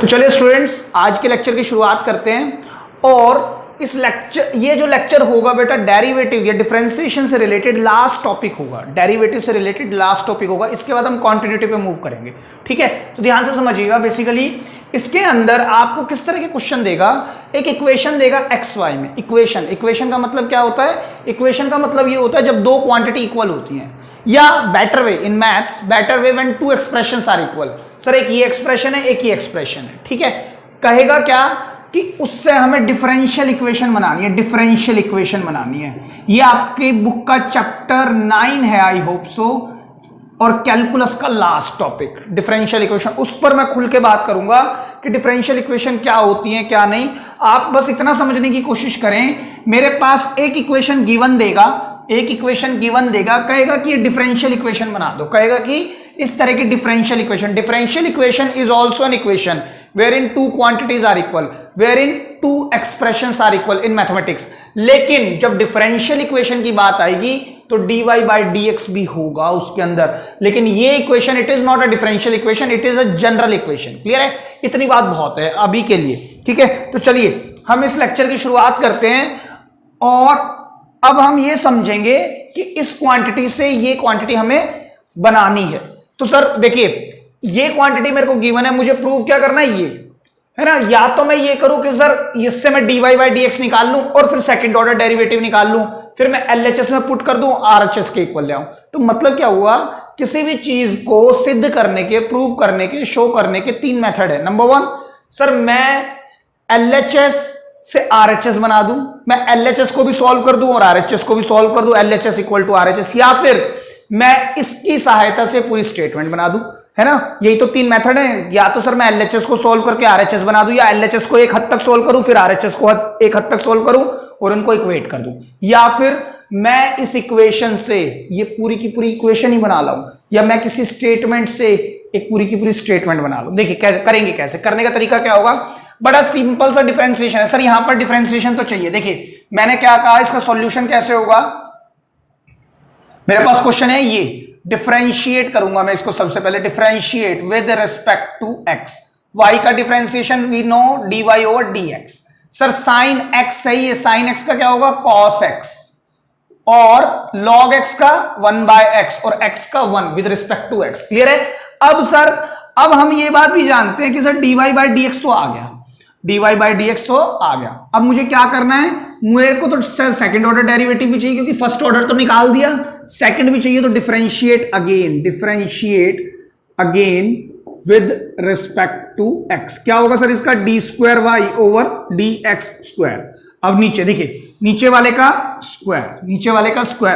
तो चलिए स्टूडेंट्स, आज के लेक्चर की शुरुआत करते हैं। और इस लेक्चर, ये जो लेक्चर होगा बेटा डेरिवेटिव या डिफरेंशिएशन से रिलेटेड लास्ट टॉपिक होगा। डेरिवेटिव से रिलेटेड लास्ट टॉपिक होगा। इसके बाद हम कॉन्टिन्यूटी पे मूव करेंगे, ठीक है। तो ध्यान से समझिएगा। बेसिकली इसके अंदर आपको किस तरह के क्वेश्चन देगा, एक इक्वेशन देगा एक्स वाई में। इक्वेशन का मतलब क्या होता है? इक्वेशन का मतलब ये होता है जब दो क्वांटिटी इक्वल होती हैं, या better way in maths, better way when two expressions are equal. Sir एक ये एक्सप्रेशन है, एक ही एक्सप्रेशन है, ठीक है। कहेगा क्या कि उससे हमें डिफरेंशियल इक्वेशन बनानी है, डिफरेंशियल इक्वेशन बनानी है। ये आपके बुक का चैप्टर 9 है, आई होप सो, और कैलकुलस का लास्ट टॉपिक डिफरेंशियल इक्वेशन। उस पर मैं खुल के बात करूंगा कि डिफरेंशियल इक्वेशन क्या होती है क्या नहीं। आप बस इतना समझने की कोशिश करें, मेरे पास एक इक्वेशन गिवन देगा, कहेगा कि ये डिफरेंशियल इक्वेशन बना दो, कहेगा कि इस तरह की differential equation is also an equation wherein two quantities are equal, wherein two expressions are equal in mathematics। लेकिन जब डिफरेंशियल इक्वेशन की बात आएगी तो dy by dx भी होगा उसके अंदर। लेकिन ये equation it is not a differential equation, it is a general equation. Clear है? इतनी बात बहुत है अभी के लिए, ठीक है। तो चलिए हम इस लेक्चर की शुरुआत करते हैं, और अब हम ये समझेंगे कि इस क्वांटिटी से ये क्वांटिटी हमें बनानी है। तो सर देखिए, ये क्वांटिटी मेरे को गिवन है, मुझे प्रूव क्या करना है, ये है ना। या तो मैं ये करूं कि सर इससे मैं dy by dx निकाल लूं और फिर सेकंड ऑर्डर डेरिवेटिव निकाल लूं, फिर मैं LHS में पुट कर दूं, RHS के इक्वल ले आऊं। तो मतलब क्या हुआ, किसी भी चीज को सिद्ध करने के, प्रूव करने के, शो करने के 3 मेथड है। नंबर 1, सर मैं LHS से RHS बना दूं, मैं LHS को भी सॉल्व कर दूं और RHS को भी सॉल्व कर दूं, LHS इक्वल टू RHS, या फिर मैं इसकी सहायता से पूरी स्टेटमेंट बना दूं, है ना। यही तो 3 मेथड है। या तो सर मैं LHS को सॉल्व करके RHS बना दूं, या LHS को एक हद तक सॉल्व करूं, फिर RHS को एक हद तक सॉल्व करूं और उनको इक्वेट कर दूं, या फिर मैं इस इक्वेशन से ये पूरी की पूरी इक्वेशन ही बना लाऊं, या मैं किसी स्टेटमेंट से एक पूरी की पूरी स्टेटमेंट बना लूं। देखिए करेंगे कैसे, करने का तरीका क्या होगा, बड़ा सिंपल सा डिफरेंशिएशन है। सर यहां पर डिफरेंशिएशन तो चाहिए। देखिए मैंने क्या कहा, इसका सॉल्यूशन कैसे होगा। मेरे पास क्वेश्चन है, ये डिफरेंशिएट करूंगा मैं इसको। सबसे पहले differentiate with respect to x. Y का differentiation we know dy over dx। Sir sine x सही है, साइन एक्स का क्या होगा, cos x, और log x का 1 by x, और x का 1 with respect to x। Clear है? अब सर अब हम ये बात भी जानते हैं कि सर dy by dx तो आ गया, dy by dx तो आ गया। अब मुझे क्या करना है, मेरे को तो सर सेकंड ऑर्डर डेरिवेटिव भी चाहिए, क्योंकि फर्स्ट ऑर्डर तो निकाल दिया, सेकंड भी चाहिए। तो differentiate again with respect to x। क्या होगा सर इसका, d2y ओवर dx²। अब नीचे देखिए, नीचे वाले का स्क्वायर,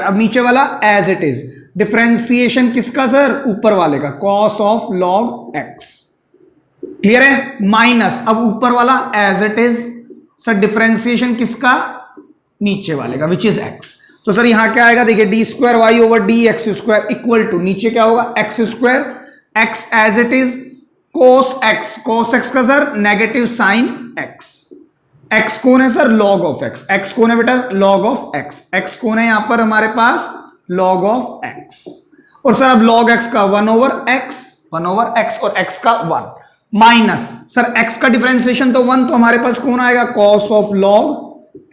अब नीचे वाला एज इट इज। डिफरेंशिएशन किसका सर, ऊपर वाले का, cos of log x। Clear है? माइनस, अब ऊपर वाला as it is. Sir differentiation किसका, नीचे वाले का, विच इज x। तो सर यहां क्या आएगा, देखिए d2y over dx² equal to, नीचे क्या होगा, x², x as it is, cos x का सर नेगेटिव साइन x कौन है सर, log ऑफ x कौन है बेटा, log ऑफ x कौन है यहां पर हमारे पास, log ऑफ x। और सर अब log x का 1 ओवर x और x का 1 माइनस, सर x का डिफरेंशिएशन तो 1, तो हमारे पास कौन आएगा, cos ऑफ log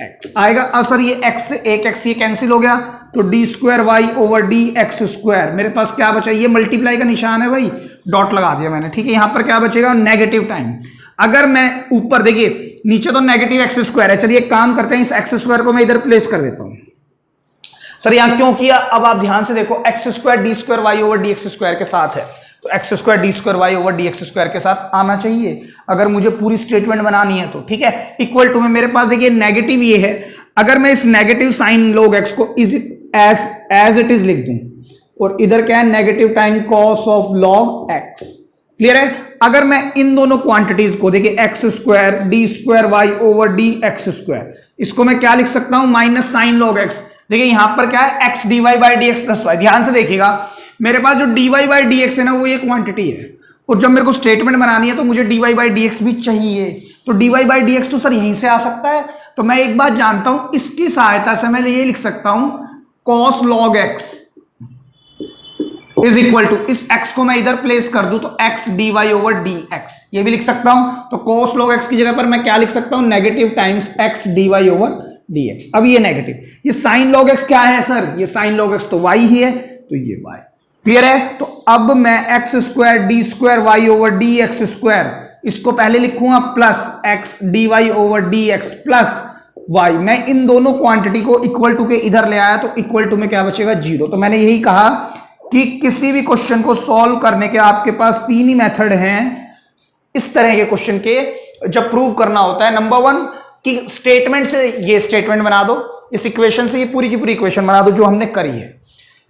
x आएगा। अब सर ये x से एक x ये कैंसिल हो गया, तो d2y ओवर dx²। मेरे पास क्या बचा, ये मल्टीप्लाई का निशान है भाई, डॉट लगा दिया मैंने, ठीक है। यहां पर क्या बचेगा, नेगेटिव टाइम। अगर मैं ऊपर देखिए, नीचे तो नेगेटिव x² है, चलिए एक काम करते हैं, इस x² को मैं इधर प्लेस कर देता हूं। सर यहां क्यों किया, अब आप ध्यान से देखो, x² d2y ओवर dx² के साथ है, तो x² d2y ओवर dx² के साथ आना चाहिए अगर मुझे पूरी स्टेटमेंट बनानी है तो, ठीक है। इक्वल टू में मेरे पास देखिए नेगेटिव ये है, अगर मैं इस नेगेटिव साइन log x को एज इट इज लिख दूं, और इधर क्या है, negative time cos of log x। Clear है? अगर मैं इन दोनों क्वांटिटीज को देखिए, x² d2y ओवर dx², इसको मैं क्या लिख सकता हूं, माइनस साइन log x। देखिए यहां पर क्या है, x dy by dx plus y। ध्यान से देखिएगा, मेरे पास जो dy by dx है ना, वो ये क्वांटिटी है, और जब मेरे को स्टेटमेंट बनानी है तो मुझे dy by dx भी चाहिए। तो dy by dx तो सर यहीं से आ सकता है। तो मैं एक बात जानता हूं, इसकी सहायता से मैं ये लिख सकता हूं cos log x is equal to इस x को मैं इधर प्लेस कर दूं तो x dy ओवर dx, ये भी लिख सकता हूं। तो cos log x की जगह पर मैं क्या लिख सकता हूं, negative times x dy over dx। अब ये नेगेटिव, ये साइन log x क्या है सर, ये साइन log x तो y ही है, तो ये y। क्लियर है? तो अब मैं x square d square y over d x square, इसको पहले लिखूंगा plus x dy over dx plus y। मैं इन दोनों क्वांटिटी को इक्वल टू के इधर ले आया, तो इक्वल टू में क्या बचेगा, 0। तो मैंने यही कहा कि किसी भी क्वेश्चन को सॉल्व करने के आपके पास 3 ही मेथड हैं इस तरह के क्वेश्चन के जब प्रूव करना होता है। नंबर 1 कि स्टेटमेंट से ये स्टेटमेंट बना दो, इस इक्वेशन से ये पूरी की पूरी इक्वेशन बना दो जो हमने करी है,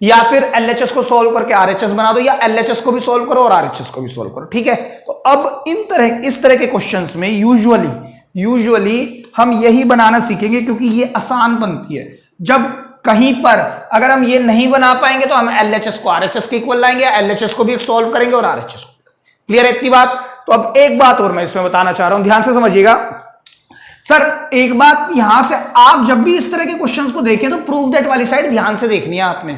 या फिर एलएचएस को सॉल्व करके आरएचएस बना दो, या एलएचएस को भी सॉल्व करो और आरएचएस को भी सॉल्व करो। ठीक है, तो अब इस तरह के क्वेश्चंस में यूजुअली हम यही बनाना सीखेंगे, क्योंकि ये आसान बनती है। जब कहीं पर अगर हम ये नहीं बना पाएंगे तो हम एलएचएस को आरएचएस के इक्वल लाएंगे, एलएचएस को भी सॉल्व करेंगे और आरएचएस को। क्लियर है इतनी बात? तो अब एक बात और मैं इसमें बताना चाह रहा हूं, ध्यान से समझिएगा। सर एक बात यहां से, आप जब भी इस तरह के क्वेश्चंस को देखें तो प्रूव दैट वाली साइड ध्यान से देखनी है आपने।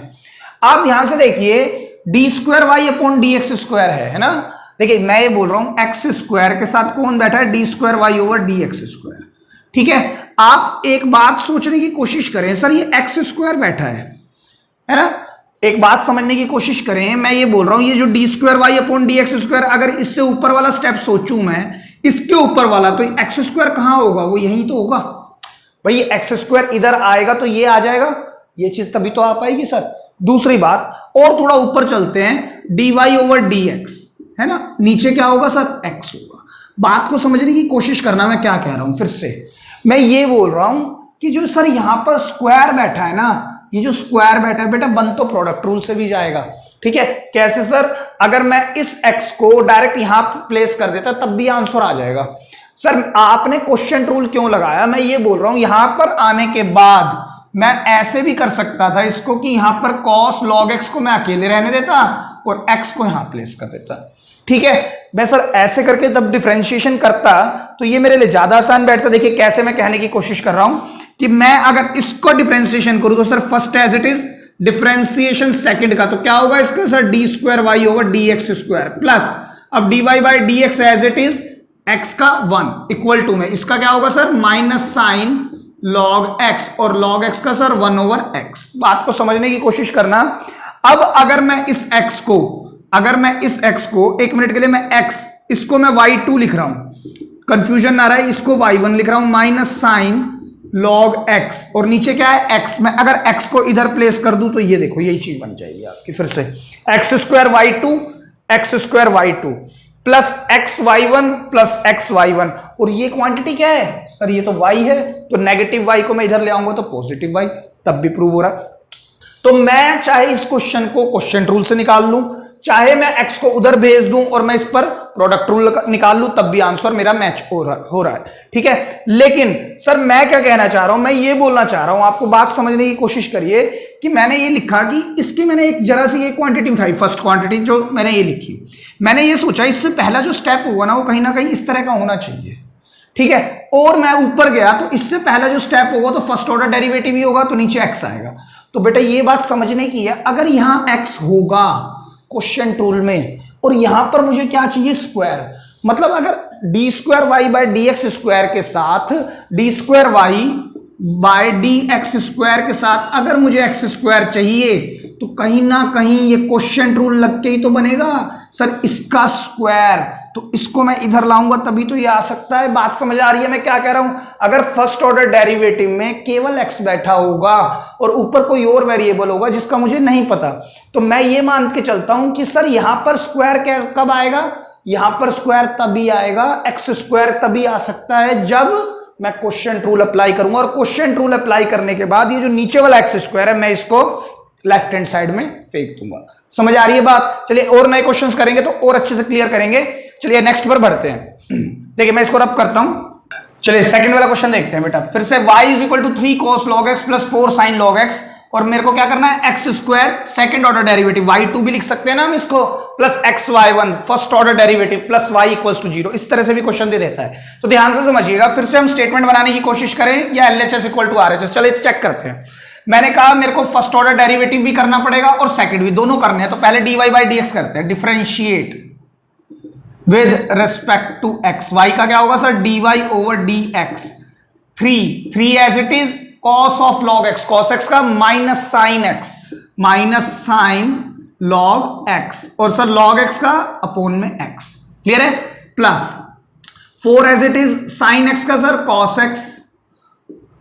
आप ध्यान से देखिए, d square y upon d x square है ना। देखिए मैं ये बोल रहा हूं एक्स स्क्वायर के साथ कौन बैठा है, d square y over d x square. ठीक है, आप एक बात सोचने की कोशिश करें, सर ये एक्स स्क्वायर बैठा है ना। एक बात समझने की कोशिश करें, मैं ये बोल रहा हूं ये जो d square y upon d x square, अगर इससे ऊपर वाला स्टेप सोचूं मैं, इसके ऊपर वाला, तो एक्स स्क्वायर कहां होगा, वो यही तो होगा भाई। एक्स स्क्वायर इधर आएगा तो ये आ जाएगा, ये चीज तभी तो आ पाएगी सर। दूसरी बात, और थोड़ा ऊपर चलते हैं, d y over d x है ना, नीचे क्या होगा सर, एक्स होगा। बात को समझने की कोशिश करना, मैं क्या कह रहा हूं फिर से, मैं ये बोल रहा हूं कि जो सर यहां पर स्क्वायर बैठा है ना, ये जो स्क्वायर बैठा है बेटा, बन तो प्रोडक्ट रूल से भी जाएगा। ठीक है, कैसे सर, अगर मैं इस x को डायरेक्ट यहां प्लेस कर देता तब भी आंसर आ जाएगा। सर आपने क्वेश्चन रूल क्यों लगाया, मैं ये बोल रहा हूं यहां पर आने के बाद मैं ऐसे भी कर सकता था इसको कि यहां पर cos log x को मैं अकेले रहने देता और x को यहां प्लेस कर देता। ठीक है, मैं सर ऐसे करके तब डिफरेंशिएशन करता तो ये मेरे लिए ज्यादा आसान बैठता। देखिए कैसे मैं कहने की कोशिश कर रहा हूं कि मैं अगर इसको डिफरेंशिएशन करूं तो sir first as it is differentiation second का, तो क्या होगा इसका sir, d square y over d x square plus, अब d y by d x as it is x का 1 इक्वल टू में इसका क्या होगा sir, minus sine log x, और लॉग एक्स का सर 1 ओवर एक्स। बात को समझने की कोशिश करना। अब अगर मैं इस x को एक मिनट के लिए मैं x, इसको मैं y2 लिख रहा हूं, कंफ्यूजन ना रहा है, इसको y1 लिख रहा हूं, माइनस साइन log x, और नीचे क्या है x। मैं अगर x को इधर प्लेस कर दूं तो ये देखो यही चीज बन जाएगी आपकी फिर से, x square y two plus x y one plus x y one, और ये क्वांटिटी क्या है सर, ये तो y है, तो नेगेटिव y को मैं इधर ले आऊंगा तो पॉजिटिव y, तब भी प्रूव हो रहा है। तो मैं चाहे इस क्वेश्चन को क्वेश्चन रूल से निकाल लूं, चाहे मैं x को उधर भेज दूं और मैं इस पर प्रोडक्ट रूल निकाल लूं, तब भी आंसर मेरा मैच हो रहा है। ठीक है, लेकिन सर मैं क्या कहना चाह रहा हूं, मैं ये बोलना चाह रहा हूं, आपको बात समझने की कोशिश करिए कि मैंने ये लिखा कि इसकी मैंने एक जरा सी ये क्वांटिटी उठाई, फर्स्ट क्वांटिटी जो मैंने ये लिखी, मैंने ये सोचा इससे पहला जो स्टेप हुआ ना वो कहीं ना कहीं इस तरह का होना चाहिए। ठीक है, और मैं ऊपर गया तो इससे पहला जो स्टेप होगा तो फर्स्ट ऑर्डर डेरिवेटिव ही होगा, तो नीचे x आएगा। तो बेटा ये बात समझने की है, अगर यहां x होगा क्वेश्चन रूल में और यहां पर मुझे क्या चाहिए, स्क्वायर, मतलब अगर d square y by d x square के साथ d square y by d x square के साथ अगर मुझे एक्स स्क्वायर चाहिए तो कहीं ना कहीं ये क्वेश्चन रूल लग के ही तो बनेगा सर, इसका स्क्वायर, तो इसको मैं इधर लाऊंगा तभी तो ये आ सकता है। बात समझ आ रही है मैं क्या कह रहा हूं? अगर फर्स्ट ऑर्डर डेरिवेटिव में केवल x बैठा होगा और ऊपर कोई और वेरिएबल होगा जिसका मुझे नहीं पता, तो मैं ये मान के चलता हूं कि सर यहां पर स्क्वायर कब आएगा, यहां पर स्क्वायर तभी आएगा, एक्स स्क्वायर तभी आ सकता है जब मैं क्वेश्चन रूल अप्लाई करूंगा, और क्वेश्चन रूल अप्लाई करने के बाद ये जो नीचे वाला एक्स स्क्वायर है मैं इसको लेफ्ट हैंड साइड में फेंक दूंगा। समझ आ रही है बात? चलिए और नए क्वेश्चंस करेंगे तो और अच्छे से क्लियर करेंगे। चलिए नेक्स्ट पर बढ़ते हैं। देखिए मैं इसको रब करता हूं। चलिए सेकंड वाला क्वेश्चन देखते हैं बेटा, फिर से y is equal to 3 cos log x plus 4 sin log x, और मेरे को क्या करना है, x square second order derivative y2 भी लिख सकते हैं ना हम इसको, plus x y one first order derivative plus y equals to 0, इस तरह से भी क्वेश्चन दे देता है। तो ध्यान से समझिएगा, फिर से हम स्टेटमेंट बनाने की कोशिश करें या एलएचएस इक्वल टू आरएचएस। चलिए चेक करते हैं। मैंने कहा मेरे को फर्स्ट ऑर्डर डेरिवेटिव भी करना पड़ेगा और सेकंड भी, दोनों करने हैं। तो पहले dy बाई dx करते हैं, differentiate with respect to x। y का क्या होगा sir, dy over dx। 3 as it is, cos of log x, cos x का minus sine x, minus sine log x, और सर log x का upon में x। Clear है? Plus 4 as it is, sine x का sir cos x,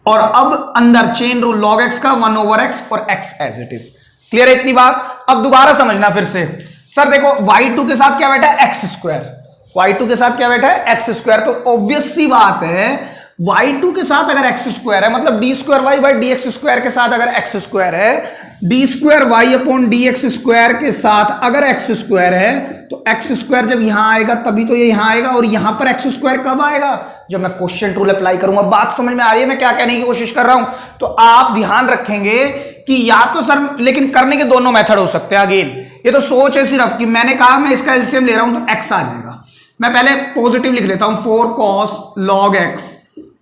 और अब अंदर chain rule log x का 1 ओवर x और x as it is. Clear है इतनी बात? अब दोबारा समझना फिर से। सर देखो y2 के साथ क्या बैठा है, x स्क्वायर। y2 के साथ क्या बैठा है, x स्क्वायर। तो ऑब्वियस सी बात है y2 के साथ अगर x स्क्वायर है, मतलब d square y by d x square के साथ अगर x स्क्वायर है, d square y upon d x square के साथ अगर x स्क्वायर है, तो x स्क्वायर जब यहां आएगा तभी तो ये यहां आएगा, और यहां पर x स्क्वायर कब आएगा, जब मैं क्वेश्चन रूल अप्लाई करूंगा। बात समझ में आ रही है मैं क्या कहने की कोशिश कर रहा हूं? तो आप ध्यान रखेंगे कि या तो सर, लेकिन करने के दोनों मेथड हो सकते हैं। अगेन ये तो सोच है सिर्फ कि मैंने कहा मैं इसका एलसीएम ले रहा हूं तो x आ जाएगा। मैं पहले पॉजिटिव लिख लेता हूं, 4 cos log x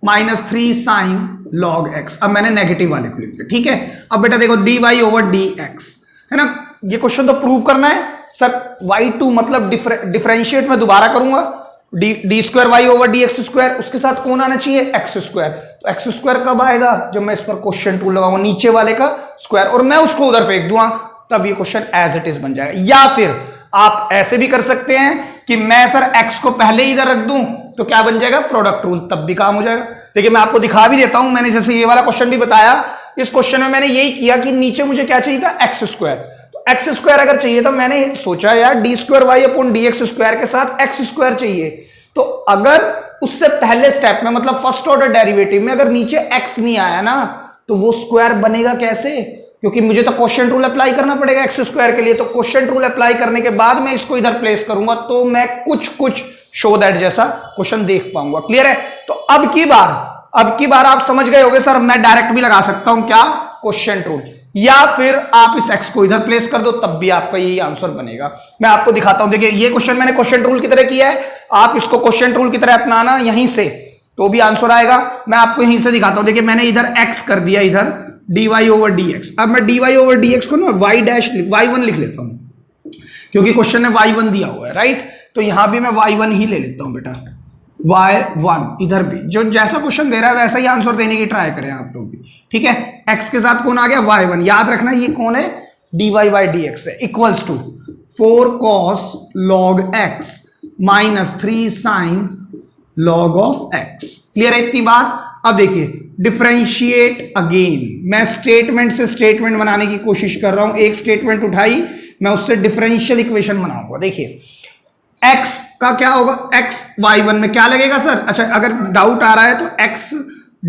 minus 3 sine log x। अब मैंने नेगेटिव वाले को लिख दिया, ठीक है। अब बेटा देखो dy ओवर dx है ना, ये क्वेश्चन तो प्रूव करना है सर। y2 मतलब डिफरेंशिएट में दोबारा करूंगा, d square y over d x square, उसके साथ कौन आना चाहिए, एक्स स्क्वायर। तो एक्स स्क्वायर कब आएगा, जब मैं इस पर क्वेश्चन टूल लगाऊंगा, नीचे वाले का स्क्वायर, और मैं उसको उधर फेंक दूंगा, तब ये क्वेश्चन एज इट इज बन जाएगा। या फिर आप ऐसे भी कर सकते हैं कि मैं सर एक्स को पहले ही इधर रख दूं, तो क्या बन जाएगा, प्रोडक्ट रूल, तब भी काम हो जाएगा। देखिए मैं आपको दिखा भी देता हूं, मैंने जैसे ये वाला क्वेश्चन भी बताया, इस क्वेश्चन में मैंने यही किया कि नीचे मुझे क्या चाहिए था, एक्स स्क्वायर। तो एक्स स्क्वायर अगर चाहिए तो मैंने सोचा यार d square y upon d x square के साथ एक्स स्क्वायर चाहिए। तो अगर उससे पहले स्टेप में, मतलब फर्स्ट ऑर्डर डेरिवेटिव में अगर नीचे एक्स नहीं आया ना, तो वो स्क्वायर बनेगा कैसे, क्योंकि मुझे तो क्वेश्चन रूल अप्लाई करना पड़ेगा एक्स स्क्वायर के लिए। तो क्वेश्चन रूल अप्लाई करने के बाद मैं इसको इधर प्लेस करूंगा, तो मैं कुछ शो दैट जैसा क्वेश्चन देख पाऊंगा। क्लियर है? तो अब की बार आप समझ गए होंगे सर, मैं डायरेक्ट भी लगा सकता हूं क्या, क्वेश्चन रूल, या फिर आप इस एक्स को इधर प्लेस कर दो, तब भी आपका यही आंसर बनेगा। मैं आपको दिखाता हूं, देखिए ये क्वेश्चन मैंने क्वेश्चन रूल की तरह किया है, आप इसको क्वेश्चन रूल की तरह अपनाना यहीं से, तो भी आंसर आएगा। मैं आपको यहीं से दिखाता हूं, देखिए मैंने इधर एक्स कर दिया, इधर dy ओवर dx। अब मैं dy ओवर dx को ना y1 लिख लेता हूं, क्योंकि क्वेश्चन में y1 दिया हुआ है, राइट। तो यहां भी मैं y1 ही ले लेता हूं बेटा, y1 इधर भी जो जैसा क्वेश्चन दे रहा है वैसा ही आंसर देने की ट्राई करें आप लोग भी, ठीक है। x के साथ कौन आ गया, y1, याद रखना ये कौन है, dy बाई dx है, equals to 4 cos log x minus 3 sine log of x। Clear है इतनी बात? अब देखिए डिफरेंशिएट अगेन, मैं स्टेटमेंट से स्टेटमेंट बनाने की कोशिश कर रहा हूं। एक स्टेटमेंट उठाई, मैं उससे डिफरेंशियल इक्वेशन बनाऊंगा। देखिए x का क्या होगा, x y1 में क्या लगेगा सर, अच्छा अगर डाउट आ रहा है तो x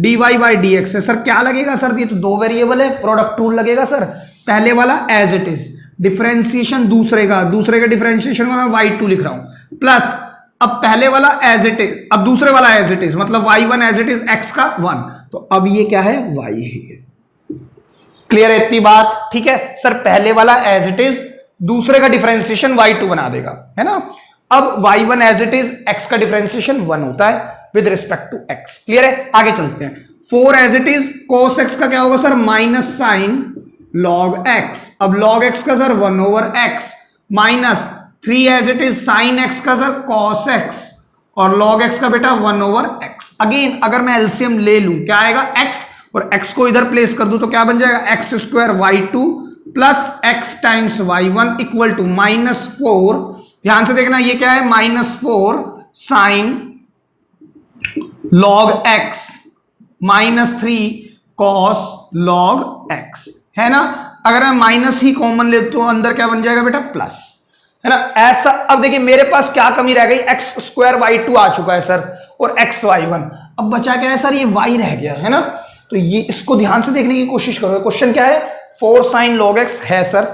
dy बाई dx है सर, क्या लगेगा सर, ये तो दो वेरिएबल है, प्रोडक्ट रूल लगेगा सर। पहले वाला एज इट इज, डिफरेंशिएशन दूसरे का डिफरेंशिएशन का मैं y2 लिख रहा हूं, प्लस अब पहले वाला एज इट इज, अब दूसरे वाला एज इट इज, मतलब y1 as it is x का 1, तो अब ये क्या है, y है। क्लियर है इतनी बात? ठीक है सर, पहले वाला एज इट इज, दूसरे का डिफरेंशिएशन y2 बना देगा, है ना। अब y1 as it is, x का डिफरेंशिएशन 1 होता है with respect to x। Clear है? आगे चलते हैं। 4 as it is, cos x का क्या होगा sir, minus sine log x। अब log x का sir 1 over x, minus 3 as it is, sine x का सर cos x, और log x का बेटा 1 ओवर x। अगेन अगर मैं एलसीएम ले लूं क्या आएगा, x, और x को इधर प्लेस कर दूं तो क्या बन जाएगा, x square y2 plus x times y1 equal to -4, ध्यान से देखना ये क्या है, -4 sine log x minus 3 cos log x, है ना। अगर मैं माइनस ही कॉमन ले तो अंदर क्या बन जाएगा बेटा, प्लस, है ना। ऐसा अब देखिए मेरे पास क्या कमी रह गई, एक्स स्क्वायर y2 आ चुका है सर, और x y1, अब बचा क्या है सर, ये y रह गया, है ना। तो ये इसको ध्यान से देखने की कोशिश करो। क्वेश्चन क्या है, 4 साइन log x है sir,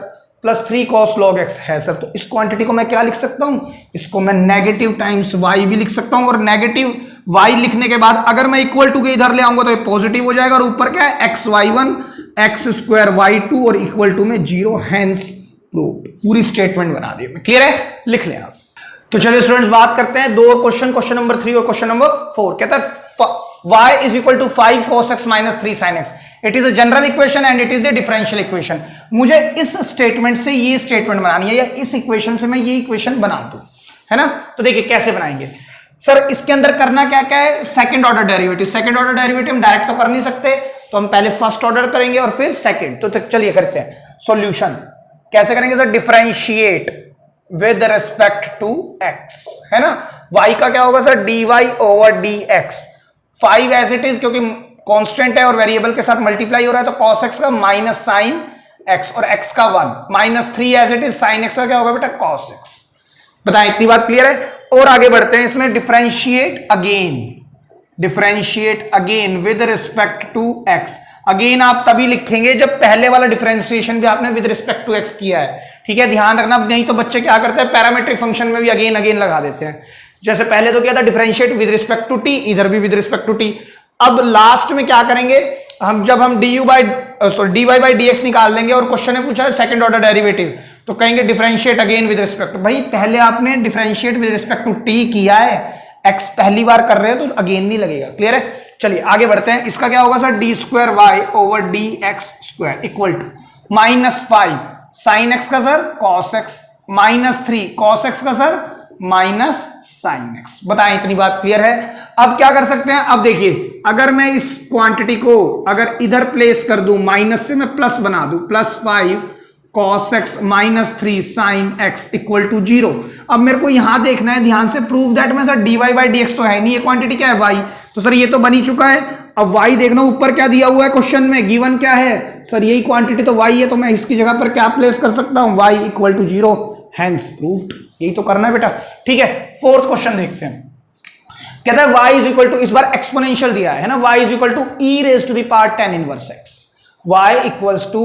plus 3 cos log x है सर। तो इस क्वांटिटी को मैं क्या लिख सकता हूं, इसको मैं नेगेटिव टाइम्स y भी लिख सकता हूं, और नेगेटिव y लिखने के बाद अगर मैं इक्वल टू के इधर ले आऊंगा तो ये पॉजिटिव हो जाएगा, और ऊपर क्या है, x y1 x square y2 और इक्वल टू में 0, हैंस प्रूव्ड। पूरी स्टेटमेंट बना दी। क्लियर है? लिख लें आप। तो चलिए स्टूडेंट्स बात करते हैं दो क्वेश्चन नंबर 3 और क्वेश्चन नंबर 4। कहता है y is equal to 5 cos x minus 3 sin x। It is a general equation and it is the differential equation. मुझे इस स्टेटमेंट से ये स्टेटमेंट बनानी है या इस इक्वेशन से मैं ये इक्वेशन बना दूं, है ना। तो देखिए कैसे बनाएंगे सर, इसके अंदर करना क्या क्या है, second order derivative. Second order derivative हम डायरेक्ट तो कर नहीं सकते, तो हम पहले फर्स्ट ऑर्डर करेंगे और फिर सेकंड। तो चलिए करते हैं सॉल्यूशन। कैसे करेंगे sir, differentiate with respect to x, है ना। y का क्या होगा sir, dy over dx। 5 as it is, क्योंकि कांस्टेंट है और वेरिएबल के साथ मल्टीप्लाई हो रहा है, तो cos x का माइनस साइन x और x का 1 minus 3 as it is, sine x का क्या होगा बेटा, cos x। बताएं, इतनी बात क्लियर है। और आगे बढ़ते हैं इसमें, differentiate again with respect to x। Again आप तभी लिखेंगे जब पहले वाला डिफरेंशिएशन भी आपने विद रिस्पेक्ट टू x किया है, ठीक है, ध्यान रखना। नहीं तो बच्चे क्या करते हैं, पैरामीट्रिक फंक्शन में भी अगेन लगा देते हैं। जैसे पहले तो क्या था, differentiate with respect to t, इधर भी विद रिस्पेक्ट टू t। अब लास्ट में क्या करेंगे हम, जब हम dy बाई dx निकाल देंगे और क्वेश्चन में पूछा है सेकंड ऑर्डर डेरिवेटिव, तो कहेंगे डिफरेंशिएट अगेन विद रिस्पेक्ट। भाई पहले आपने differentiate with respect to t किया है, x पहली बार कर रहे हो तो अगेन नहीं लगेगा। क्लियर है, चलिए आगे बढ़ते हैं। इसका क्या होगा sir, d square y over d x square equal to -5 sine x का sir cos x, -3 cos x का सर माइनस साइन एक्स। बताएं, इतनी बात क्लियर है। अब क्या कर सकते हैं, अब देखिए अगर मैं इस क्वांटिटी को अगर इधर प्लेस कर दूं, माइनस से मैं प्लस बना दूं, +5 cos x -3 sin x equal to 0। अब मेरे को यहां देखना है ध्यान से, प्रूव दैट में sir dy by d x तो है नहीं, ये क्वांटिटी क्या है y, तो सर ये तो बन ही चुका है। अब y देखना ऊपर क्या दिया हुआ है क्वेश्चन में, गिवन क्या है सर, यही क्वांटिटी तो y है, तो मैं इसकी जगह पर क्या प्लेस कर सकता हूं, y equal to 0, hence proved. यही तो करना है बेटा, ठीक है। फोर्थ क्वेश्चन देखते हैं, कहता है y इज इक्वल टू, इस बार एक्सपोनेंशियल दिया है ना, y is equal to e raise to the power 10 inverse x, y equals to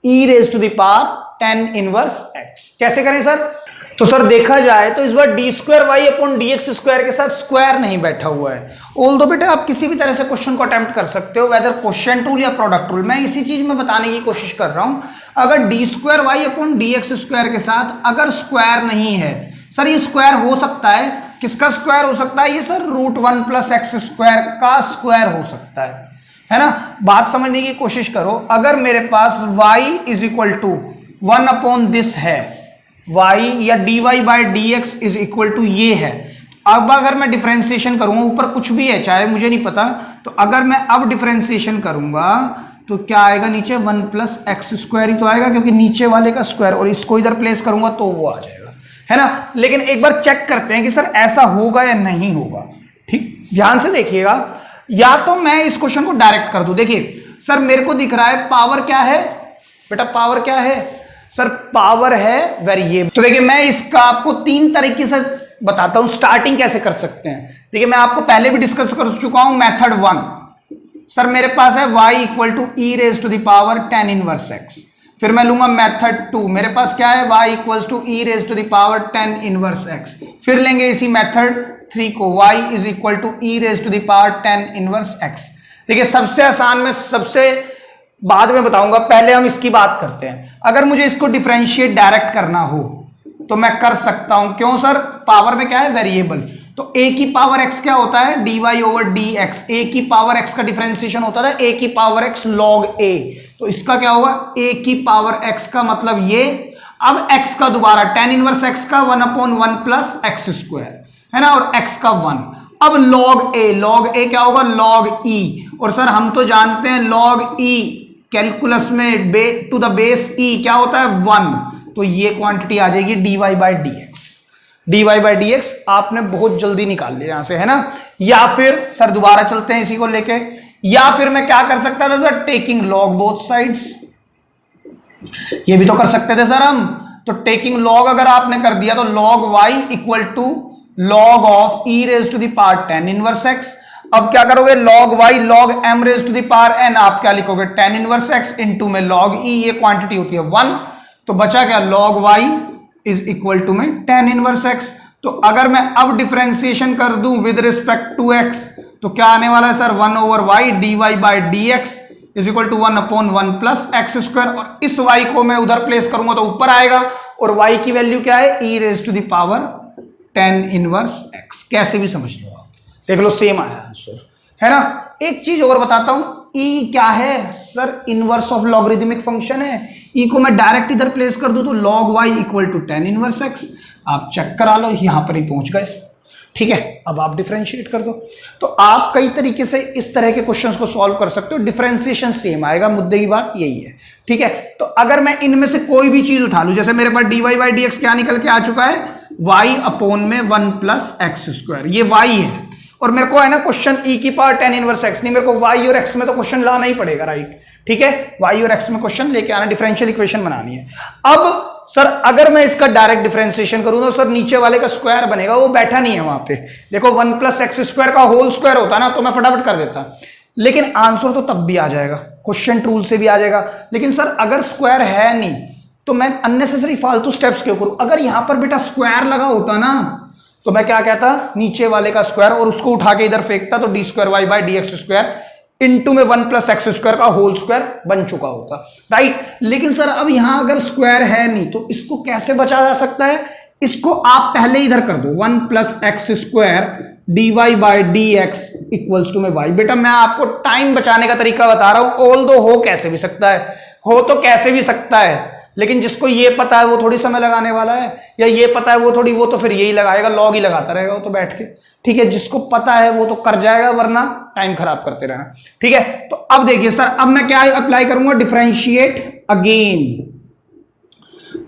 e raise to the power 10 inverse x। कैसे करें सर, तो सर देखा जाए तो इस बार d square y upon d x square के साथ स्क्वायर नहीं बैठा हुआ है। ऑल्दो बेटा आप किसी भी तरह से क्वेश्चन को अटेम्प्ट कर सकते हो, वेदर क्वेश्चन टूल या प्रोडक्ट टूल, मैं इसी चीज में बताने की कोशिश कर रहा हूं। अगर d square y upon d x square के साथ अगर स्क्वायर नहीं है सर, ये स्क्वायर हो सकता है, किसका स्क्वायर हो सकता है, ये सर √1 + x स्क्वायर का स्क्वायर हो सकता है ना। बात समझने की कोशिश करो, अगर मेरे पास y is equal to 1 upon this है, y या dy by d x is equal to ये है। अब अगर मैं डिफरेंशिएशन करूंगा, ऊपर कुछ भी है चाहे मुझे नहीं पता, तो अगर मैं अब डिफरेंशिएशन करूंगा तो क्या आएगा, नीचे 1 + x स्क्वायर ही तो आएगा, क्योंकि नीचे वाले का स्क्वायर, और इसको इधर प्लेस करूंगा तो वो आ जाएगा, है ना। लेकिन एक बार चेक करते हैं कि सर ऐसा होगा या नहीं होगा, ठीक, ध्यान से देखिएगा। या तो मैं इस क्वेश्चन को डायरेक्ट कर दूं, देखिए सर मेरे को दिख रहा है पावर क्या है बेटा, पावर क्या है सर, पावर है वेरिएबल। तो देखिए मैं इसका आपको 3 तरीके से बताता हूं स्टार्टिंग कैसे कर सकते हैं। देखिए मैं आपको पहले भी डिस्कस कर चुका हूं, मेथड 1 सर मेरे पास है y equal to e raise to the power 10 inverse x। फिर मैं लूंगा मेथड 2, मेरे पास क्या है, y equals to e raise to the power 10 inverse x। फिर लेंगे इसी मेथड 3 को, y is equal to e raise to the power 10 inverse x। देखिए सबसे आसान में सबसे बाद में बताऊंगा, पहले हम इसकी बात करते हैं। अगर मुझे इसको डिफरेंशिएट डायरेक्ट करना हो तो मैं कर सकता हूं, क्यों सर, पावर में क्या है, वेरिएबल, तो a की पावर x क्या होता है, dy ओवर dx, a की पावर x का डिफरेंशिएशन होता था a की पावर x log a, तो इसका क्या होगा, a की पावर x का मतलब ये, अब x का दोबारा 10 इनवर्स x का 1 अपॉन 1 प्लस x स्क्वायर, है ना, और x का 1। अब log a क्या होगा, log e, और सर हम तो जानते हैं log e कैलकुलस में टू द बेस e क्या होता है, 1, तो ये क्वांटिटी आ जाएगी dy by d x. dy by d x आपने बहुत जल्दी निकाल लिया यहां से, है ना। या फिर सर दोबारा चलते हैं इसी को लेके, या फिर मैं क्या कर सकता था sir, taking log both sides, ये भी तो कर सकते थे सर हम। तो टेकिंग लॉग अगर आपने कर दिया तो log y equal to log of e raise to the power 10 inverse x। अब क्या करोगे, log y log m raise to the power n, आप क्या लिखोगे, 10 इनवर्स x इनटू में log e, ये क्वांटिटी होती है 1, तो बचा क्या, log y is equal to में 10 इनवर्स x। तो अगर मैं अब डिफरेंशिएशन कर दूं विद रिस्पेक्ट टू x, तो क्या आने वाला है sir, 1 over y dy by d x is equal to 1 upon 1 plus x square, और इस y को मैं उधर प्लेस करूंगा तो ऊपर आएगा, और y की वैल्यू क्या है, e raise to the power 10 inverse x। कैसे भी समझ लो आप, देख लो सेम आया आंसर, है ना। एक चीज और बताता हूं, ई क्या है sir, inverse of logarithmic function है। ई को मैं डायरेक्ट इधर प्लेस कर दूं तो log y equal to tan inverse x। आप चेक करा लो, यहां पर ही पहुंच गए। ठीक है, अब आप डिफरेंशिएट कर दो। तो आप कई तरीके से इस तरह के क्वेश्चंस को सॉल्व कर सकते हो, डिफरेंशिएशन सेम आएगा, मुद्दे की बात यही है। ठीक है, तो अगर मैं इनमें से कोई भी चीज उठा लूं, जैसे मेरे पास dy बाई dx क्या निकल के आ चुका है, y अपॉन में 1 प्लस एक्स स्क्वायर, ये y है। और मेरे को है ना क्वेश्चन e की पावर tan इनवर्स x, नहीं मेरे को y और x में तो क्वेश्चन लाना ही पड़ेगा, राइट। ठीक है, y और x में क्वेश्चन लेके आना, डिफरेंशियल इक्वेशन बनानी है। अब सर अगर मैं इसका डायरेक्ट डिफरेंशिएशन करूं तो सर नीचे वाले का स्क्वायर बनेगा, वो बैठा नहीं है वहां पे। देखो 1 प्लस एक्स स्क्वायर का होल स्क्वायर होता ना तो मैं फटाफट कर देता, लेकिन आंसर तो तब भी आ जाएगा, क्वेश्चन रूल से भी आ जाएगा। लेकिन सर अगर स्क्वायर है नहीं तो मैं अननेसेसरी फालतू स्टेप्स क्यों करूं। अगर यहां पर बेटा स्क्वायर लगा होता ना तो मैं क्या कहता, नीचे वाले का स्क्वायर और उसको उठा के इधर फेंकता तो d square y by d x square into में 1 प्लस एक्स स्क्वायर का होल स्क्वायर बन चुका होता, राइट। लेकिन सर अब यहां अगर स्क्वायर है नहीं तो इसको कैसे बचा जा सकता है, इसको आप पहले इधर कर दो 1 plus x square d y by d x equals to में वाई। बेटा मैं आपको टाइम बचाने का तरीका बता रहा हूं, ऑल दो हो कैसे भी सकता है, हो तो कैसे भी सकता है, लेकिन जिसको ये पता है वो थोड़ी समय लगाने वाला है, या ये पता है वो थोड़ी, वो तो फिर यही लगाएगा, लॉग ही लगाता रहेगा वो तो बैठ के। ठीक है, जिसको पता है वो तो कर जाएगा, वरना टाइम खराब करते रहना। ठीक है, तो अब देखिए सर, अब मैं क्या अप्लाई करूंगा, डिफरेंशिएट अगेन।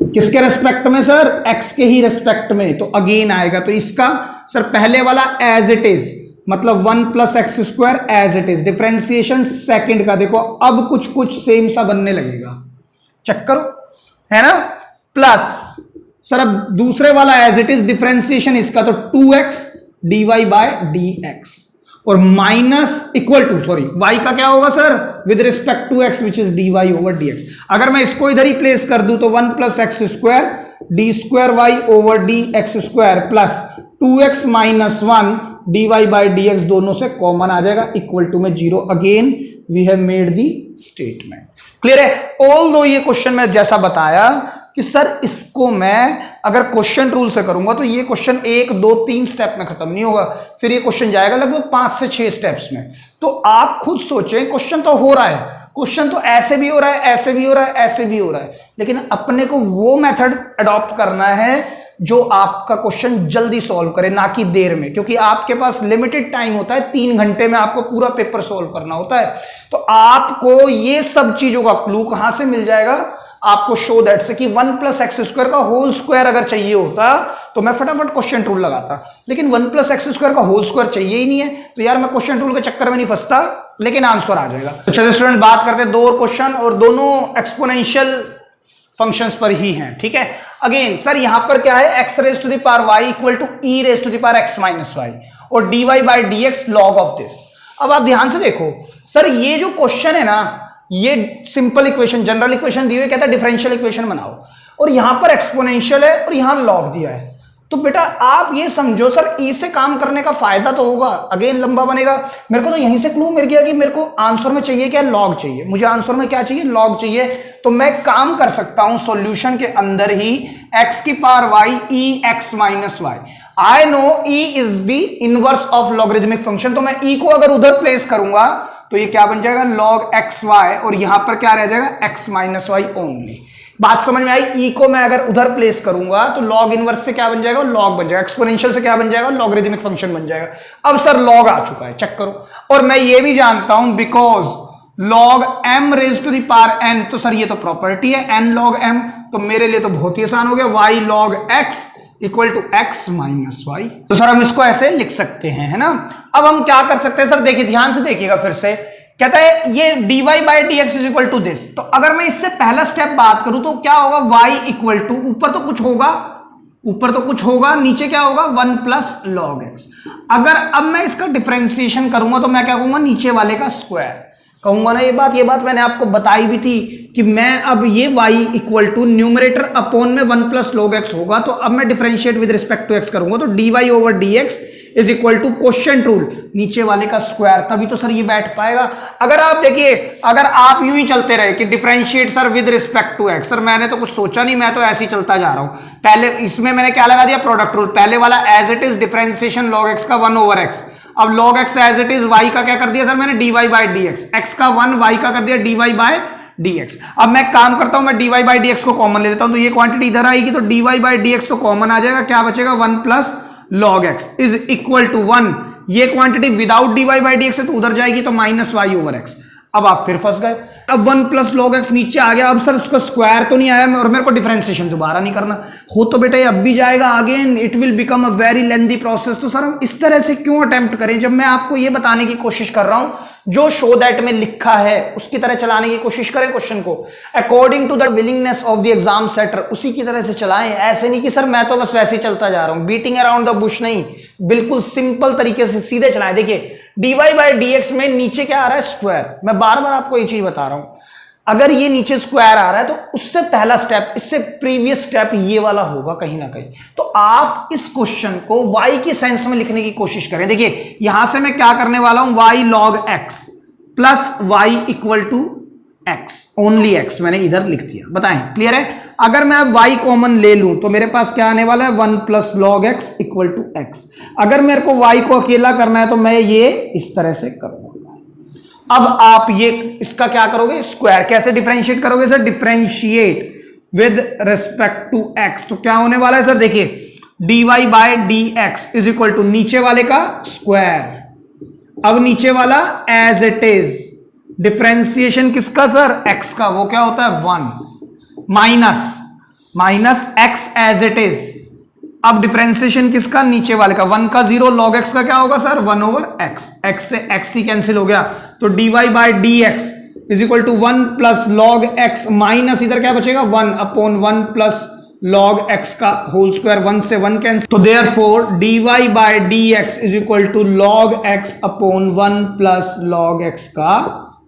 किसके रेस्पेक्ट में सर, x के ही रेस्पेक्ट में, तो अगेन आएगा। तो इसका सर पहले वाला एज इट इज, मतलब 1 plus x square as it is. Differentiation second का देखो अब कुछ कुछ सेम सा बनने लगेगा, चेक करो, है ना। प्लस सर अब दूसरे वाला एज इट इज, डिफरेंशिएशन इसका तो 2x dy बाय dx और minus equal to, sorry y का क्या होगा sir, with respect to x which is dy over dx। अगर मैं इसको इधर ही प्लेस कर दूं तो 1 plus x square d square y over d x square plus 2x minus 1 dy by dx, दोनों से कॉमन आ जाएगा, इक्वल टू में 0। Again we have made the statement. Clear है। ऑल दो ये क्वेश्चन में जैसा बताया कि सर इसको मैं अगर क्वेश्चन रूल से करूंगा तो ये क्वेश्चन 1 2 3 स्टेप में खत्म नहीं होगा, फिर ये क्वेश्चन जाएगा लगभग 5 से 6 स्टेप्स में। तो आप खुद सोचें, क्वेश्चन तो हो रहा है, क्वेश्चन तो ऐसे भी हो रहा है, ऐसे भी हो रहा है, ऐसे भी हो रहा है, लेकिन अपने को वो मेथड अडॉप्ट करना है जो आपका क्वेश्चन जल्दी सॉल्व करे, ना कि देर में, क्योंकि आपके पास लिमिटेड टाइम होता है, 3 घंटे में आपको पूरा पेपर सॉल्व करना होता है। तो आपको ये सब चीजों का क्लू कहां से मिल जाएगा, आपको शो दैट से कि 1 प्लस एक्स स्क्वायर का होल स्क्वायर अगर चाहिए होता तो मैं फटाफट क्वेश्चन रूल लगाता, लेकिन 1 प्लस एक्स स्क्वायर का होल स्क्वायर चाहिए ही नहीं है, तो यार मैं क्वेश्चन रूल के चक्कर में नहीं फंसता, लेकिन आंसर आ जाएगा। तो चलिए स्टूडेंट, बात करते हैं 2 और क्वेश्चन, और दोनों एक्सपोनेंशियल फंक्शंस पर ही हैं। ठीक है, अगेन सर यहां पर क्या है, x raise to the power y equal to e raise to the power x minus y और dy by dx log of this. अब आप ध्यान से देखो सर, ये जो क्वेश्चन है ना, ये सिंपल इक्वेशन, जनरल इक्वेशन दी हुई, कहता है डिफरेंशियल इक्वेशन बनाओ, और यहां पर एक्सपोनेंशियल है और यहां लॉग दिया है। तो बेटा आप ये समझो सर, ई से काम करने का फायदा तो होगा, अगेन लंबा बनेगा। मेरे को तो यहीं से क्लू मिल गया कि मेरे को आंसर में चाहिए क्या, लॉग चाहिए, मुझे आंसर में क्या चाहिए, लॉग चाहिए। तो मैं काम कर सकता हूं सॉल्यूशन के अंदर ही x की power y e x minus y। I know e is the inverse of logarithmic function, तो मैं e को अगर उधर प्लेस करूंगा तो ये क्या बन जाएगा, log xy, और यहां पर क्या रह जाएगा, x माइनस y ओनली। बात समझ में आई। e को मैं अगर उधर प्लेस करूंगा तो log इनवर्स से क्या बन जाएगा, log बन जाएगा, एक्सपोनेंशियल से क्या बन जाएगा, लॉगरिथमिक फंक्शन बन जाएगा। अब सर log आ चुका है, चेक करो, और मैं ये भी जानता हूं because log m raise to the power n, तो सर ये तो प्रॉपर्टी है n log m, तो मेरे लिए तो बहुत ही आसान हो गया, y log x equal to x minus y. तो सर हम इसको ऐसे लिख सकते हैं, है ना। अब हम क्या कर सकते हैं सर, देखिए ध्यान से देखिएगा, फिर से कहता है ये dy by d x is equal to this. तो अगर मैं इससे पहला स्टेप बात करूं तो क्या होगा, y इक्वल टू, ऊपर तो कुछ होगा, ऊपर तो कुछ होगा, नीचे क्या होगा, 1 प्लस लॉग एक्स। अगर अब मैं इसका डिफरेंशिएशन करूंगा तो मैं क्या कहूंगा, नीचे वाले का स्क्वायर कहूंगा ना। ये बात मैंने आपको बताई भी थी कि मैं अब ये y equal to numerator upon में 1 प्लस लॉग एक्स होगा, तो अब मैं differentiate with respect to x करूंगा तो dy over dx is equal to quotient rule, नीचे वाले का स्क्वायर, तभी तो सर ये बैठ पाएगा। अगर आप देखिए, अगर आप यूं ही चलते रहे कि differentiate sir with respect to x, sir मैंने तो कुछ सोचा नहीं, मैं तो ऐसे ही चलता जा रहा हूं। पहले इसमें मैंने क्या लगा दिया, प्रोडक्ट रूल, पहले वाला as it is differentiation log x का 1 ओवर x। अब log x as it is y का क्या कर दिया सर मैंने dy बाई dx, x का 1 y का कर दिया dy बाई dx। अब मैं काम करता हूं मैं dy बाई dx को कॉमन ले लेता हूं तो ये क्वांटिटी इधर आएगी तो dy बाई dx तो कॉमन आ जाएगा, क्या बचेगा 1 plus log x is equal to 1। ये quantity without dy by dx है तो उधर जाएगी तो माइनस y ओवर x। अब आप फिर फंस गए, अब 1 प्लस log x नीचे आ गया, अब सर उसका स्क्वायर तो नहीं आया और मेरे को डिफरेंशिएशन दोबारा नहीं करना हो तो बेटा ये अब भी जाएगा, again it will become a very lengthy process. तो सर हम इस तरह से क्यों अटेम्प्ट करें जब मैं आपको ये बताने की कोशिश कर रहा हूं जो शो दैट में लिखा है उसकी तरह चलाने की कोशिश करें क्वेश्चन को according to the willingness of the exam setter, उसी की तरह से चलाएं। ऐसे नहीं कि सर मैं तो बस वैसे ही चलता जा रहा हूं, बीटिंग अराउंड द बुश नहीं, बिल्कुल सिंपल तरीके से सीधे चलाएं। देखिए dy बाई dx में नीचे क्या आ रहा है स्क्वायर, मैं बार बार आपको ये चीज बता रहा हूं, अगर ये नीचे स्क्वायर आ रहा है तो उससे पहला स्टेप, इससे प्रीवियस स्टेप ये वाला होगा कहीं ना कहीं। तो आप इस क्वेश्चन को y की सेंस में लिखने की कोशिश करें। देखिए यहां से मैं क्या करने वाला हूं y log x plus y equal to x, only x मैंने इधर लिख दिया, बताएं क्लियर है। अगर मैं अब y कॉमन ले लूं तो मेरे पास क्या आने वाला है 1 plus log x equal to x। अगर मेरे को y को अकेला करना है तो मैं ये इस तरह से करूंगा। अब आप ये इसका क्या करोगे स्क्वायर, कैसे डिफरेंशिएट करोगे sir, differentiate with respect to x। तो क्या होने वाला है सर, देखिए dy by dx is equal to नीचे वाले का स्क्वायर, अब नीचे वाला एज इट इज, डिफरेंशिएशन किसका सर x का, वो क्या होता है 1 minus x as it is. अब डिफरेंशिएशन किसका नीचे वाले का, 1 का 0 log x का क्या होगा सर 1 ओवर x, x से x ही कैंसिल हो गया तो dy by dx is equal to 1 plus log x minus इधर क्या बचेगा 1 अपॉन 1 प्लस log x का होल स्क्वायर, 1 से 1 कैंसिल, तो therefore dy by dx is equal to log x upon 1 plus log x का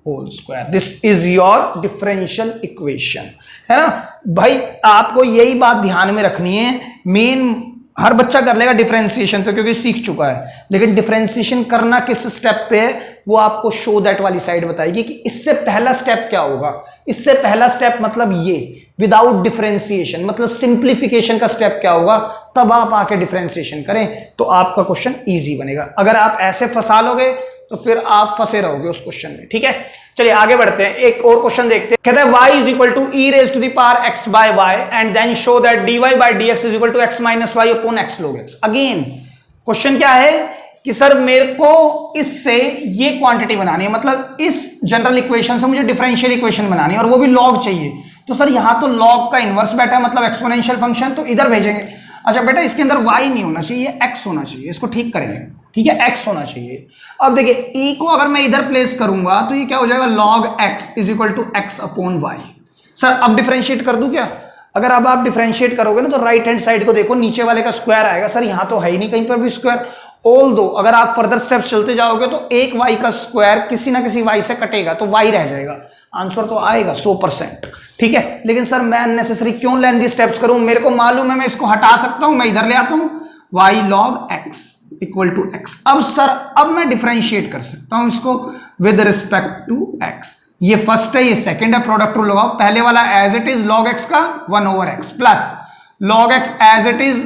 whole square. This is your differential equation, है ना भाई। आपको यही बात ध्यान में रखनी है, मेन हर बच्चा कर लेगा डिफरेंशिएशन तो क्योंकि सीख चुका है, लेकिन डिफरेंशिएशन करना किस स्टेप पे है वो आपको शो दैट वाली साइड बताएगी कि इससे पहला स्टेप क्या होगा। इससे पहला स्टेप मतलब ये विदाउट डिफरेंशिएशन, मतलब सिंप्लीफिकेशन का स्टेप क्या होगा, तब आप आके डिफरेंशिएशन करें तो आपका क्वेश्चन ईजी बनेगा। अगर आप ऐसे फंसा लोगे तो फिर आप फंसे रहोगे उस क्वेश्चन में, ठीक है। चलिए आगे बढ़ते हैं, एक और क्वेश्चन देखते हैं। कहते हैं y is equal to e raise to the power x by y and then show that dy by dx is equal to x minus y upon x log x। Again question क्या है कि sir मेरे को इससे ये quantity बनानी है, मतलब इस जनरल इक्वेशन से मुझे डिफरेंशियल इक्वेशन बनानी है और वो भी log चाहिए। तो सर यहां तो log का इनवर्स बैठा है मतलब एक्सपोनेंशियल फंक्शन, तो इधर भेजेंगे। अच्छा बेटा इसके अंदर y नहीं होना चाहिए x होना चाहिए, इसको ठीक करेंगे, ठीक है x होना चाहिए। अब देखिए e को अगर मैं इधर प्लेस करूंगा तो ये क्या हो जाएगा log x is equal to x upon y। Sir अब डिफरेंशिएट कर दूं क्या, अगर अब आप डिफरेंशिएट करोगे ना तो राइट हैंड साइड को देखो नीचे वाले का स्क्वायर आएगा। सर यहां तो है ही नहीं कहीं पर भी स्क्वायर, ऑल दो अगर आप फर्दर स्टेप्स चलते जाओगे तो एक y का स्क्वायर किसी ना किसी y से कटेगा तो y रह जाएगा, आंसर तो आएगा 100%, ठीक है। लेकिन सर मैं अननेसेसरी क्यों लेंथी स्टेप्स करूं, मेरे को मालूम है मैं इसको हटा सकता हूं, मैं इधर ले आता हूं y log x equal to x। अब सर अब मैं डिफरेंशिएट कर सकता हूं इसको विद रिस्पेक्ट टू x। ये फर्स्ट है ये सेकंड है, प्रोडक्ट रूल लगाओ, पहले वाला as it is log x का 1 over x plus log x as it is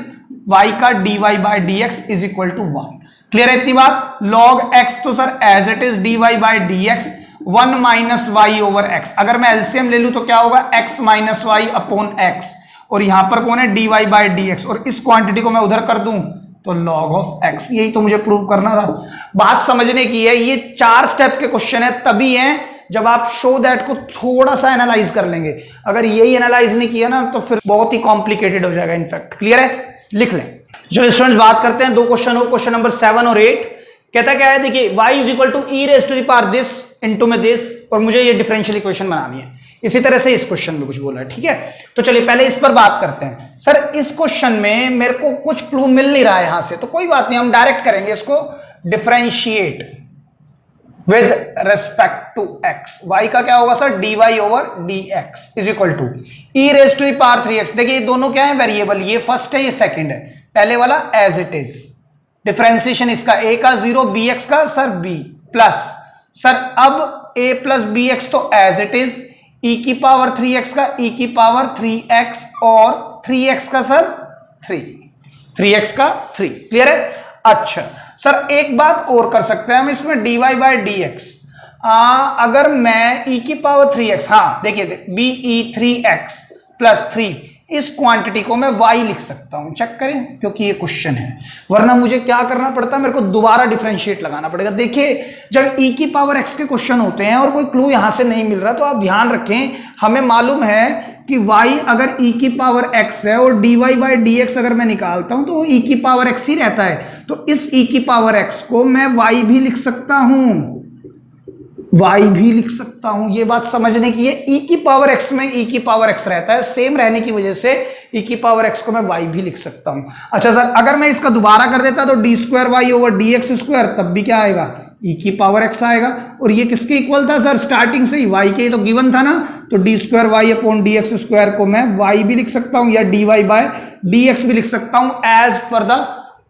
y का dy by dx is equal to 1। Clear है इतनी बात। log x तो sir as it is dy by dx 1 minus Y over x, अगर मैं LCM ले लूं तो क्या होगा x minus y upon x, और यहां पर कौन है dy बाई dx, और इस क्वांटिटी को मैं उधर कर दूं तो log ऑफ x। यही तो मुझे प्रूव करना था, बात समझने की है। ये 4 स्टेप के क्वेश्चन है, तभी है जब आप शो दैट को थोड़ा सा एनालाइज कर लेंगे। अगर यही एनालाइज नहीं किया ना तो फिर बहुत ही कॉम्प्लिकेटेड हो जाएगा इनफैक्ट। क्लियर है, लिख लें। चलो स्टूडेंट्स बात करते हैं 2 क्वेश्चन और, क्वेश्चन नंबर 7 और 8। कहता क्या है, देखिए y is equal to e raise to the power this into में दिस, और मुझे ये डिफरेंशियल इक्वेशन बनानी है। इसी तरह से इस क्वेश्चन में कुछ बोला है, ठीक है। तो चलिए पहले इस पर बात करते हैं। सर इस क्वेश्चन में मेरे को कुछ क्लू मिल नहीं रहा है यहां से, तो कोई बात नहीं, हम डायरेक्ट करेंगे इसको differentiate with respect to x। y का क्या होगा sir dy over dx is equal to e raise to the power 3x। देखिए ये दोनों क्या है वेरिएबल, ये फर्स्ट है ये सेकंड है, पहले वाला एज इट इज, डिफरेंशिएशन इसका a का 0 bx का सर b प्लस सर अब a प्लस bx तो एज इट इज e की पावर 3x का e की पावर 3x और 3x का सर 3x का 3। क्लियर है। अच्छा सर एक बात और कर सकते हैं हम इसमें, dy बाई डी एक्स, अगर मैं e की पावर 3x, हाँ देखिए be3x प्लस 3, इस क्वांटिटी को मैं y लिख सकता हूं, चेक करें क्योंकि ये क्वेश्चन है, वरना मुझे क्या करना पड़ता है, मेरे को दोबारा डिफरेंशिएट लगाना पड़ेगा। देखिए जब e की पावर x के क्वेश्चन होते हैं और कोई क्लू यहां से नहीं मिल रहा तो आप ध्यान रखें, हमें मालूम है कि y अगर e की पावर x है और dy बाई डी एक्स अगर मैं निकालता हूं तो e की पावर x ही रहता है, तो इस e की पावर x को मैं y भी लिख सकता हूं, y भी लिख सकता हूं। ये बात समझने की है, e की पावर x में e की पावर x रहता है, सेम रहने की वजह से e की पावर x को मैं y भी लिख सकता हूं। अच्छा सर अगर मैं इसका दोबारा कर देता तो d square y over d x square, तब भी क्या आएगा, e की पावर x आएगा, और ये किसके इक्वल था सर, स्टार्टिंग से ही y के, तो गिवन था ना, तो d square y upon d x square को मैं y भी लिख सकता हूं या dy बाय डी एक्स भी लिख सकता हूं, as per the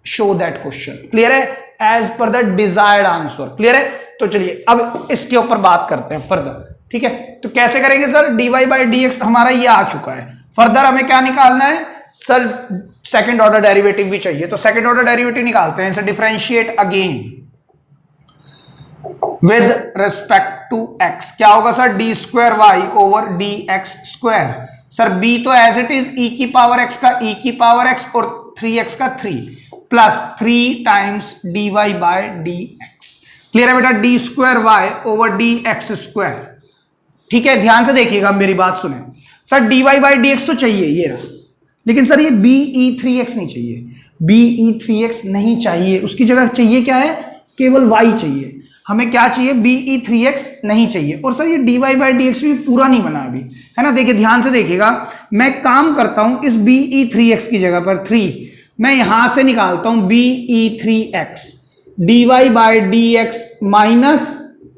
show that question. Clear है, as per the desired answer. Clear है, तो चलिए अब इसके ऊपर बात करते हैं फर्दर। ठीक है, तो कैसे करेंगे sir, dy by d x हमारा ये आ चुका है, फर्दर हमें क्या निकालना है सर, सेकंड ऑर्डर डेरिवेटिव भी चाहिए, तो सेकंड ऑर्डर डेरिवेटिव निकालते हैं, इसे differentiate again with respect to x, क्या होगा sir, d square y over d x square, sir b तो एज इट इज e की पावर x का e की पावर x और 3x का 3 plus 3 times dy by d x. Clear है बेटा, d square y over d x square. ठीक है, ध्यान से देखिएगा, मेरी बात सुने sir, dy by d x तो चाहिए, ये रहा, लेकिन सर ये be3x नहीं चाहिए, be3x नहीं चाहिए, उसकी जगह चाहिए क्या है, केवल y चाहिए, हमें क्या चाहिए, be3x नहीं चाहिए, और सर ये dy बाई डी एक्स भी पूरा नहीं बना अभी, है ना। देखिए ध्यान से देखिएगा, मैं काम करता हूं इस be3x की जगह पर 3, मैं यहां से निकालता हूं be3x, dy by d x minus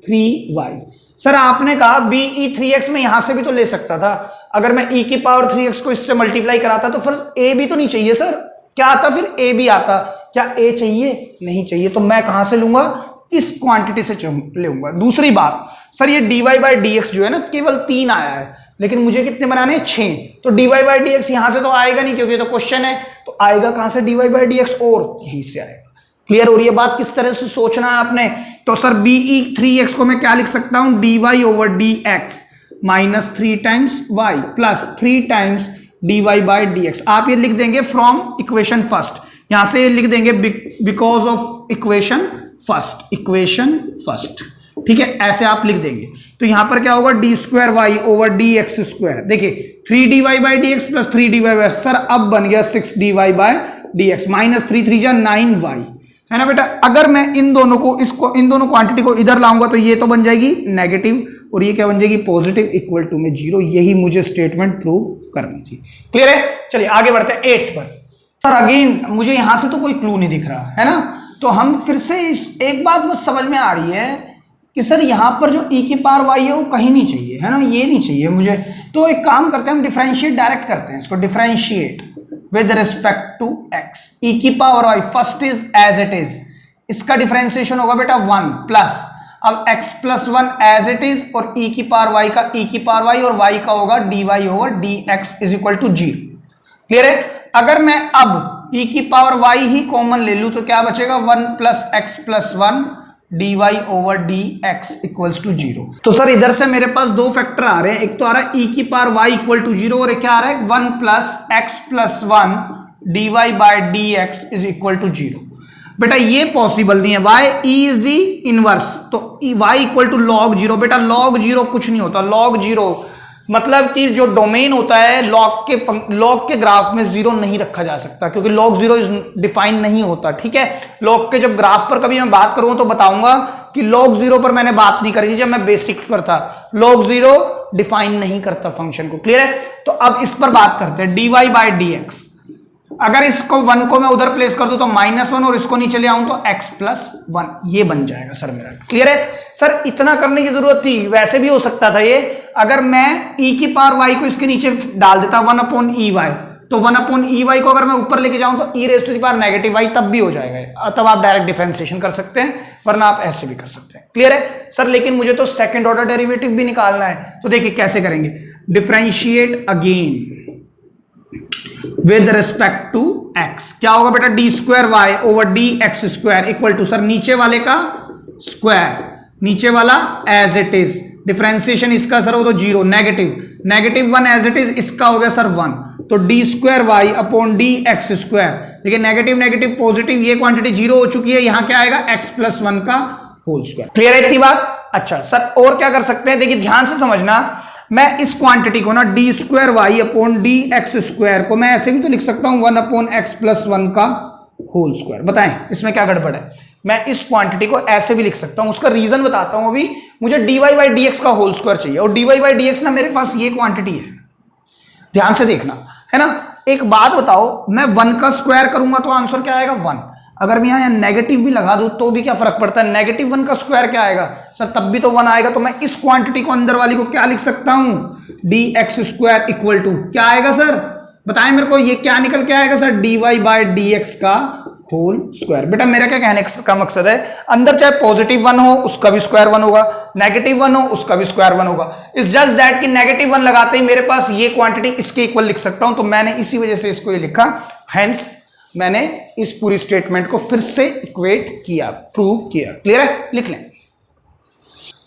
3y। Sir आपने कहा be3x में यहां से भी तो ले सकता था, अगर मैं e की पावर 3x को इससे मल्टीप्लाई कराता तो फिर a भी तो नहीं चाहिए सर, क्या आता फिर, a भी आता, क्या a चाहिए, नहीं चाहिए, तो मैं कहां से लूंगा, इस क्वांटिटी से लूंगा। दूसरी बात सर, ये dy बाई डी एक्स जो है ना केवल 3 आया है, लेकिन मुझे कितने बनाने हैं, 6, तो dy बाई डी एक्स यहां से तो आएगा नहीं क्योंकि तो क्वेश्चन है, तो आएगा कहां से, dy बाई डी एक्स, और यहीं से आएगा। क्लियर हो रही है बात, किस तरह से सोचना है आपने, तो सर be3x को मैं क्या लिख सकता हूं, dy over d x minus 3 times y plus 3 times dy by d x. आप ये लिख देंगे फ्रॉम इक्वेशन फर्स्ट, यहां से लिख देंगे बिकॉज ऑफ इक्वेशन फर्स्ट। ठीक है, ऐसे आप लिख देंगे, तो यहां पर क्या होगा, d square y over d x square, देखिए 3dy by d x plus 3dy by, sir अब बन गया 6dy by d x minus 3 3 जा 9y, है ना बेटा। अगर मैं इन दोनों क्वांटिटी को इधर लाऊंगा तो ये तो बन जाएगी नेगेटिव और ये क्या बन जाएगी पॉजिटिव, इक्वल टू में 0, यही मुझे स्टेटमेंट प्रूव करनी थी। क्लियर है, चलिए आगे बढ़ते हैं 8th पर। सर अगेन मुझे यहां से तो कोई क्लू नहीं दिख रहा है ना, तो हम फिर से एक बात बस समझ में आ रही है कि सर यहां पर जो e की पावर y है वो कहीं नहीं चाहिए, है ना, ये नहीं चाहिए मुझे, तो एक काम करते हैं हम डिफरेंशिएट डायरेक्ट करते हैं इसको, differentiate with respect to x, e की power y first is as it is, इसका डिफरेंशिएशन होगा बेटा 1 प्लस, अब x plus 1 as it is, और e की पावर y का e की पावर y और y का होगा dy over dx is equal to 0। Clear है, अगर मैं अब e की पावर y ही कॉमन ले लूं तो क्या बचेगा, 1 plus x plus 1 dy over dx equals to 0। तो सर इधर से मेरे पास दो फैक्टर आ रहे हैं, एक तो आ रहा है e की पावर y इक्वल टू 0 और एक क्या आ रहा है 1 plus x plus 1 dy by dx is equal to 0। बेटा ये पॉसिबल नहीं है, y e is the inverse, तो y इक्वल टू log 0, बेटा log 0 कुछ नहीं होता, log 0 मतलब कि जो डोमेन होता है लॉग के ग्राफ में 0 नहीं रखा जा सकता, क्योंकि log 0 डिफाइन नहीं होता। ठीक है, लॉग के जब ग्राफ पर कभी मैं बात करूं तो बताऊंगा कि log 0 पर मैंने बात नहीं करी जब मैं बेसिक्स पर था, log 0 डिफाइन नहीं करता फंक्शन को। क्लियर है, तो अब इस पर बात करते हैं, dy बाई dx, अगर इसको 1 को मैं उधर प्लेस कर दूं तो -1 और इसको नीचे ले आऊं तो x प्लस 1, ये बन जाएगा सर मेरा। क्लियर है सर, इतना करने की जरूरत थी, वैसे भी हो सकता था ये, अगर मैं e की पावर y को इसके नीचे डाल देता 1 अपॉन ई वाई, तो 1 अपॉन ई वाई को अगर मैं ऊपर लेके जाऊं तो e raise to the power negative y तब भी हो जाएगा, तब आप डायरेक्ट डिफरेंशिएशन कर सकते हैं, वरना आप ऐसे भी कर सकते हैं। क्लियर है सर, लेकिन मुझे तो सेकंड ऑर्डर डेरिवेटिव भी निकालना है, तो देखिए कैसे करेंगे, differentiate again with respect to x क्या होगा बेटा, d square y over d x square equal to sir नीचे वाले का स्क्वायर, नीचे वाला एज इट इज, डिफरेंशिएशन इसका सर हो तो zero, negative one as it is, इसका हो गया सर वन, तो d square y upon d x square. देखिए नेगेटिव नेगेटिव पॉजिटिव, ये क्वांटिटी जीरो हो चुकी है, यहां क्या आएगा एक्स प्लस वन का होल स्क्वायर। क्लियर है इतनी बात? अच्छा सर और क्या कर सकते हैं, देखिए ध्यान से समझना, मैं इस क्वांटिटी को ना d square y upon d x square को मैं ऐसे भी तो लिख सकता हूं one upon x plus one का होल स्क्वायर। बताएं इसमें क्या गड़बड़ है, मैं इस क्वांटिटी को ऐसे भी लिख सकता हूं, उसका रीजन बताता हूं। अभी मुझे dy बाई डी एक्स का होल स्क्वायर चाहिए और dy बाई डी एक्स ना मेरे पास ये क्वांटिटी है, ध्यान से देखना है ना। एक बात बताओ, मैं वन का स्क्वायर करूंगा तो आंसर क्या आएगा वन, अगर मैं यहां नेगेटिव भी लगा दूं तो भी क्या फर्क पड़ता है, नेगेटिव वन का स्क्वायर क्या आएगा सर, तब भी तो वन आएगा। तो मैं इस क्वांटिटी को अंदर वाली को क्या लिख सकता हूं, d x square equal to क्या आएगा सर, बताएं मेरे को, ये क्या निकल के आएगा sir, d y by d x का होल स्क्वायर। बेटा मेरा क्या कहने का मकसद है, अंदर चाहे पॉजिटिव वन हो उसका भी स्क्वायर वन होगा, नेगेटिव वन हो उसका भी स्क्वायर वन होगा। इट्स जस्ट दैट कि नेगेटिव वन लगाते ही मेरे पास ये क्वांटिटी इसके इक्वल लिख सकता हूं, तो मैंने इसी वजह से इसको ये लिखा, हेंस मैंने इस पूरी स्टेटमेंट को फिर से इक्वेट किया, प्रूव किया। क्लियर है, लिख लें।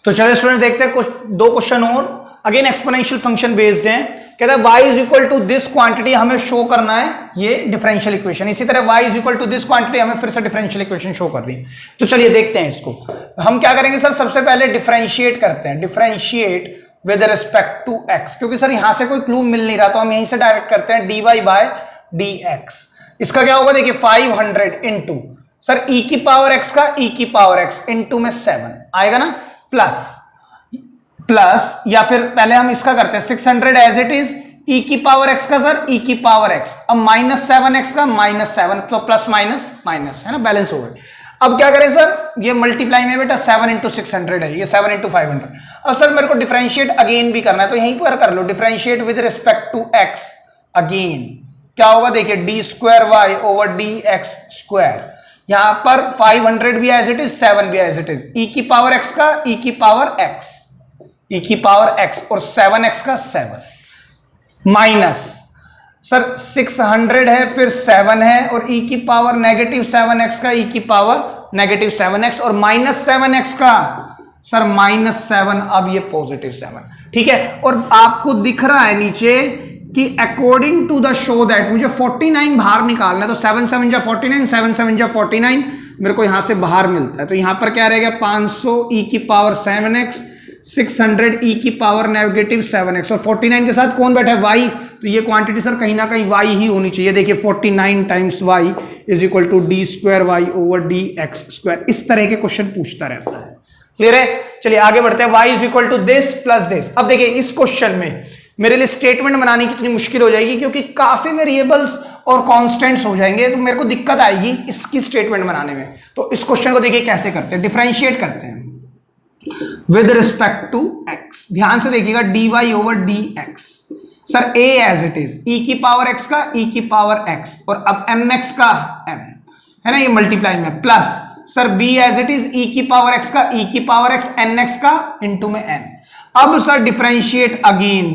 तो चलिए स्टूडेंट देखते हैं कुछ दो क्वेश्चन और, अगेन एक्सपोनेंशियल फंक्शन बेस्ड है। कहता है y is equal to this quantity, हमें शो करना है ये डिफरेंशियल इक्वेशन, इसी तरह y is equal to this quantity हमें फिर से डिफरेंशियल इक्वेशन शो कर रही है। तो चलिए देखते हैं इसको, हम क्या करेंगे सर, सबसे पहले डिफरेंशिएट करते हैं, differentiate with respect to x, क्योंकि सर यहां से कोई क्लू मिल नहीं रहा तो हम यहीं से डायरेक्ट करते हैं dy बाय dx। इसका क्या होगा देखिए 500 इंटू सर e की पावर x का e की पावर x इंटू में 7 आएगा ना, प्लस या फिर पहले हम इसका करते हैं 600 एज इट इज, e की पावर x का सर e की पावर x, अब माइनस 7x का माइनस 7, तो प्लस माइनस माइनस है ना, बैलेंस हो गए। अब क्या करें सर, ये मल्टीप्लाई में बेटा 7 इंटू 600 है, ये 7 इंटू 500। अब सर मेरे को डिफरेंशिएट अगेन भी करना है, तो यहीं पर कर लो, differentiate with respect to x again क्या होगा देखिए, d square y over d x square, यहां पर 500 भी एज इट इज, 7 भी एज इट इज, e की पावर x का e की पावर x, e की पावर x और 7x का 7 माइनस सर 600 है फिर 7 है और e की पावर नेगेटिव 7x का e की पावर नेगेटिव 7x और माइनस 7x का सर माइनस 7, अब ये पॉजिटिव 7। ठीक है, और आपको दिख रहा है नीचे कि according to the show that मुझे 49 बाहर निकालना है, तो 7 7 जा 49, 7 7 जा 49 मेरे को यहां से बाहर मिलता है, तो यहां पर क्या रहेगा 500 e की पावर 7x, 600 e की पावर नेगेटिव 7x और 49 के साथ कौन बैठा है y, तो ये क्वांटिटी सर कहीं ना कहीं y ही होनी चाहिए। देखिए 49 times y is equal to d square y over d x square, इस तरह के क्वेश्चन पूछता रहता है। क्लियर है, चलिए आगे बढ़ते हैं, y is equal to this plus this. अब देखिए इस क्वेश्चन में मेरे लिए स्टेटमेंट बनानी कितनी मुश्किल हो जाएगी, क्योंकि काफी वेरिएबल्स और कांस्टेंट्स हो जाएंगे, तो मेरे को दिक्कत आएगी इसकी स्टेटमेंट बनाने में। तो इस क्वेश्चन को देखिए कैसे करते हैं, डिफरेंशिएट करते हैं विद रिस्पेक्ट टू x। ध्यान से देखिएगा dy over dx, sir a as it is, e की पावर x का e की पावर x और अब mx का m है ना, ये मल्टीप्लाई में, plus sir b as it is, e की पावर x का e की पावर x, nx का इंटू में n। अब sir differentiate again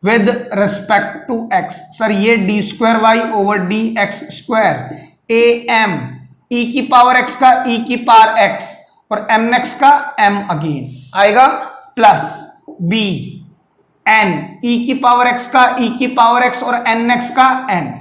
with respect to x, sir ये d square y over d x square, a m e की power x का e की पावर x और mx का m अगेन आएगा, प्लस b n e की power x का e की पावर x और nx का n।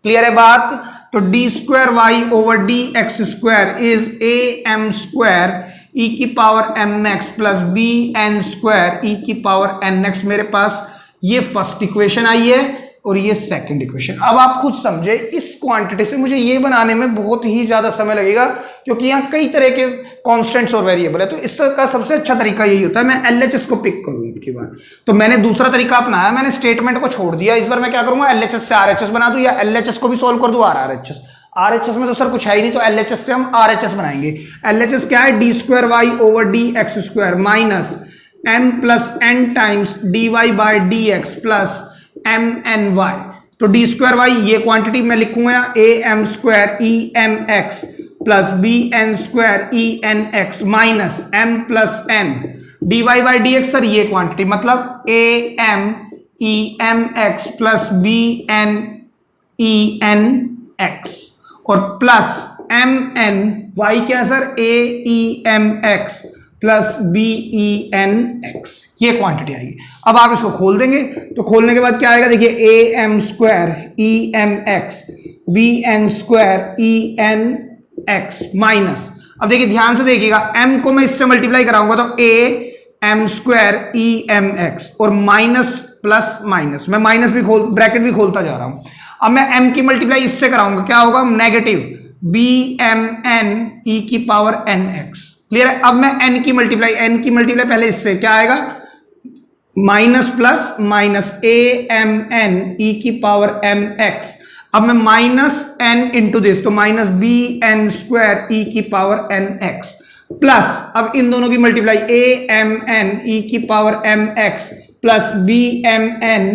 क्लियर है बात? तो d square y over d x square is a m square e की power mx plus b n square e की पावर nx। मेरे पास ये फर्स्ट इक्वेशन आई है और ये सेकंड इक्वेशन। अब आप खुद समझे, इस क्वांटिटी से मुझे ये बनाने में बहुत ही ज्यादा समय लगेगा, क्योंकि यहाँ कई तरह के कांस्टेंट्स और वेरिएबल है। तो इसका सबसे अच्छा तरीका यही होता है, मैं एलएचएस को पिक करूँ इनके बाद। तो मैंने दूसरा तरीका अपनाया, मैंने स्टेटमेंट को छोड़ दिया। इस बार मैं क्या करूंगा, एलएचएस से आरएचएस बना दूं, या एलएचएस को भी सोल्व कर दूं आरएचएस। आरएचएस में तो सर कुछ है ही नहीं, तो एलएचएस से हम आरएचएस बनाएंगे। एलएचएस क्या है, d square y over d x square minus m plus n times d y by d x plus m n y. तो डी स्क्वायर वाई ये क्वांटिटी मैं लिखूंगा a m square e m x plus b n square e n x minus m plus n d y by d x. Sir ये quantity मतलब a m e m x plus b n e n x और plus m n y क्या sir a e m x plus b e n x, ये quantity आएगी। अब आप इसको खोल देंगे तो खोलने के बाद क्या आएगा, देखिए a m square e m x b n square e n x minus, अब देखिए ध्यान से देखिएगा, m को मैं इससे मल्टीप्लाई कराऊंगा तो a m square e m x और माइनस प्लस माइनस, मैं माइनस भी ब्रैकेट भी खोलता जा रहा हूं। अब मैं m की मल्टीप्लाई इससे कराऊंगा, क्या होगा, negative b m n e की पावर एन एक्स। क्लियर है। अब मैं n की मल्टीप्लाई पहले इससे क्या आएगा, minus plus minus a m n e की पावर एम एक्स। अब मैं माइनस एन इंटू दिस तो minus b n square e की पावर एन एक्स प्लस, अब इन दोनों की multiply a m n e की power m x plus b m n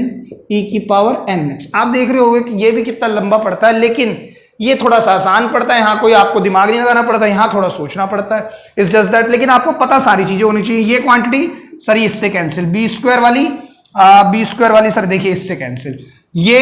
e की पावर एन एक्स। आप देख रहे होंगे कि ये भी कितना लंबा पड़ता है, लेकिन ये थोड़ा सा आसान पड़ता है, यहाँ कोई आपको दिमाग नहीं लगाना पड़ता, यहाँ थोड़ा सोचना पड़ता है, इट्स जस्ट दैट। लेकिन आपको पता सारी चीजें होनी चाहिए। ये क्वांटिटी सर इससे कैंसिल, बी स्क्वायर वाली सर देखिए इससे कैंसिल, ये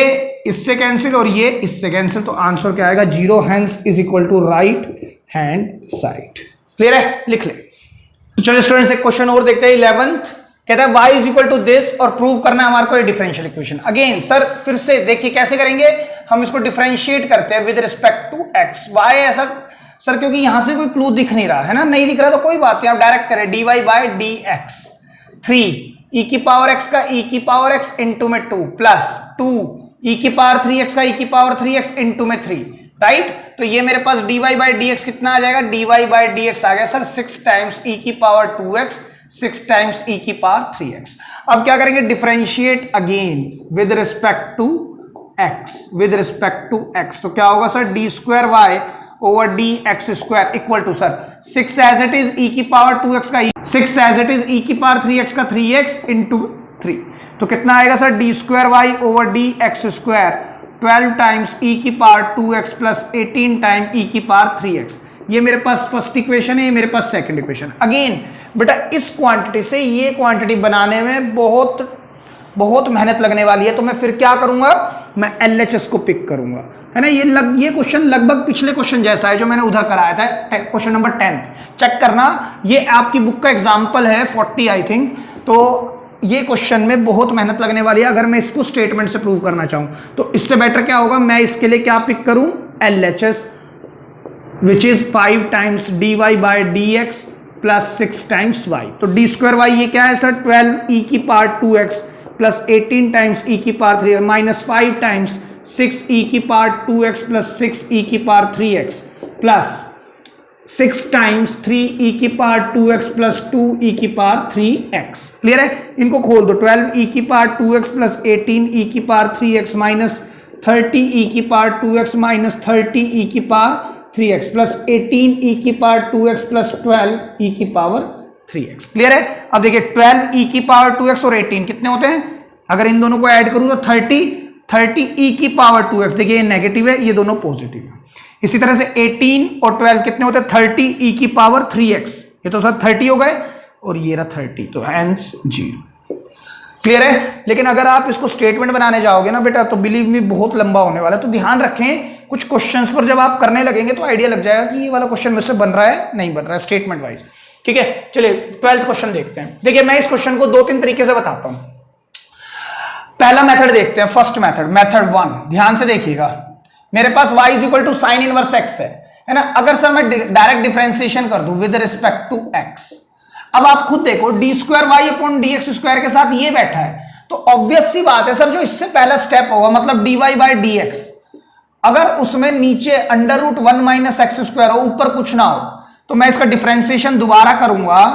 इससे कैंसिल और ये इससे कैंसिल, तो आंसर क्या आएगा, 0 hands is equal to right hand side. Clear है, लिख ले। तो चलिए स्टूडेंट्स एक क्वेश्चन और देखते हैं, 11th कहता है y is equal to this और प्रूव करना है हमारे को डिफरेंशियल इक्वेशन। अगेन सर फिर से देखिए कैसे करेंगे, हम इसको डिफरेंशिएट करते हैं with respect to x y। ऐसा सर क्योंकि यहां से कोई क्लू दिख नहीं रहा है ना, नहीं दिख रहा तो कोई बात नहीं, आप डायरेक्ट करें dy बाय dx 3 e की पावर x का e की पावर x इंटू में 2 प्लस 2 e की पावर 3x का e की पावर 3x इंटू में 3, राइट। तो ये मेरे पास dy बाय dx कितना आ जाएगा, dy बाय dx आ गया सर 6 टाइम्स e की पावर 2x 6 टाइम्स e की पावर 3x। अब क्या करेंगे, differentiate again with respect to x, तो क्या होगा sir d square y over dx square equal to sir 6 as it is e की पावर 2x का 6 एज इट इज e की पावर 3x का 3x इंटू 3, तो कितना आएगा sir d square y over dx square 12 times e की power 2x plus 18 time e की power 3x। ये मेरे पास फर्स्ट इक्वेशन है, ये मेरे पास सेकंड इक्वेशन। अगेन बेटा इस क्वांटिटी से ये क्वांटिटी बनाने में बहुत मेहनत लगने वाली है, तो मैं फिर क्या करूंगा, मैं LHS को पिक करूंगा, है ना। ये क्वेश्चन लगभग पिछले क्वेश्चन जैसा है जो मैंने उधर कराया था, क्वेश्चन नंबर 10 चेक करना, ये आपकी बुक का एग्जाम्पल है 40 आई थिंक। तो ये क्वेश्चन में बहुत मेहनत लगने वाली है, अगर मैं इसको स्टेटमेंट से प्रूव करना चाहूं तो इससे बेटर क्या होगा, मैं इसके लिए क्या पिक करूं, LHS which is 5 times dy by dx plus 6 times y। तो d स्क्वायर y ये क्या है सर 12 e की power 2x plus 18 times e की पावर 3 माइनस 5 टाइम्स 6 e की पावर 2x प्लस 6 e की power 3x plus 6 times 3 e की power 2x plus 2 e की पावर 3x। क्लियर है, इनको खोल दो, 12 e की पावर 2x प्लस 18 e की पावर 3x माइनस 30 e की पावर 2x माइनस 30 e की पावर 3x प्लस 18 e की पावर 2x प्लस 12 e की पावर 3x। क्लियर है। अब देखिए 12 e की पावर 2x और 18 कितने होते हैं, अगर इन दोनों को ऐड करूं तो 30 e की पावर 2x, देखिए ये नेगेटिव है, ये दोनों पॉजिटिव है। इसी तरह से 18 और 12 कितने होते हैं, 30 e की पावर 3x, ये तो सर 30 हो गए और ये रहा 30, तो हैंस 0। क्लियर है। लेकिन अगर आप इसको स्टेटमेंट बनाने जाओगे ना बेटा, तो बिलीव मी बहुत लंबा होने वाला है। तो ध्यान रखें कुछ क्वेश्चंस पर जब आप करने लगेंगे तो आइडिया लग जाएगा कि ये वाला क्वेश्चन मुझसे बन रहा है नहीं बन रहा है स्टेटमेंट वाइज। ठीक है, चलिए 12th क्वेश्चन देखते हैं। देखिए मैं इस क्वेश्चन को 2-3 तरीके से बताता हूं। पहला मेथड देखते हैं, फर्स्ट मेथड 1, ध्यान से देखिएगा। मेरे पास y is equal to sine inverse x है ना। अगर सर मैं डायरेक्ट डिफरेंशिएशन कर दूं विद रिस्पेक्ट टू x, अब आप खुद देखो d square y upon dx square के साथ ये बैठा है, तो ऑब्वियस सी बात है सर जो इससे पहला स्टेप होगा मतलब dy बाय dx, अगर उसमें नीचे under root 1 minus x square हो, ऊपर कुछ ना हो, तो मैं इसका डिफरेंशिएशन दोबारा करूंगा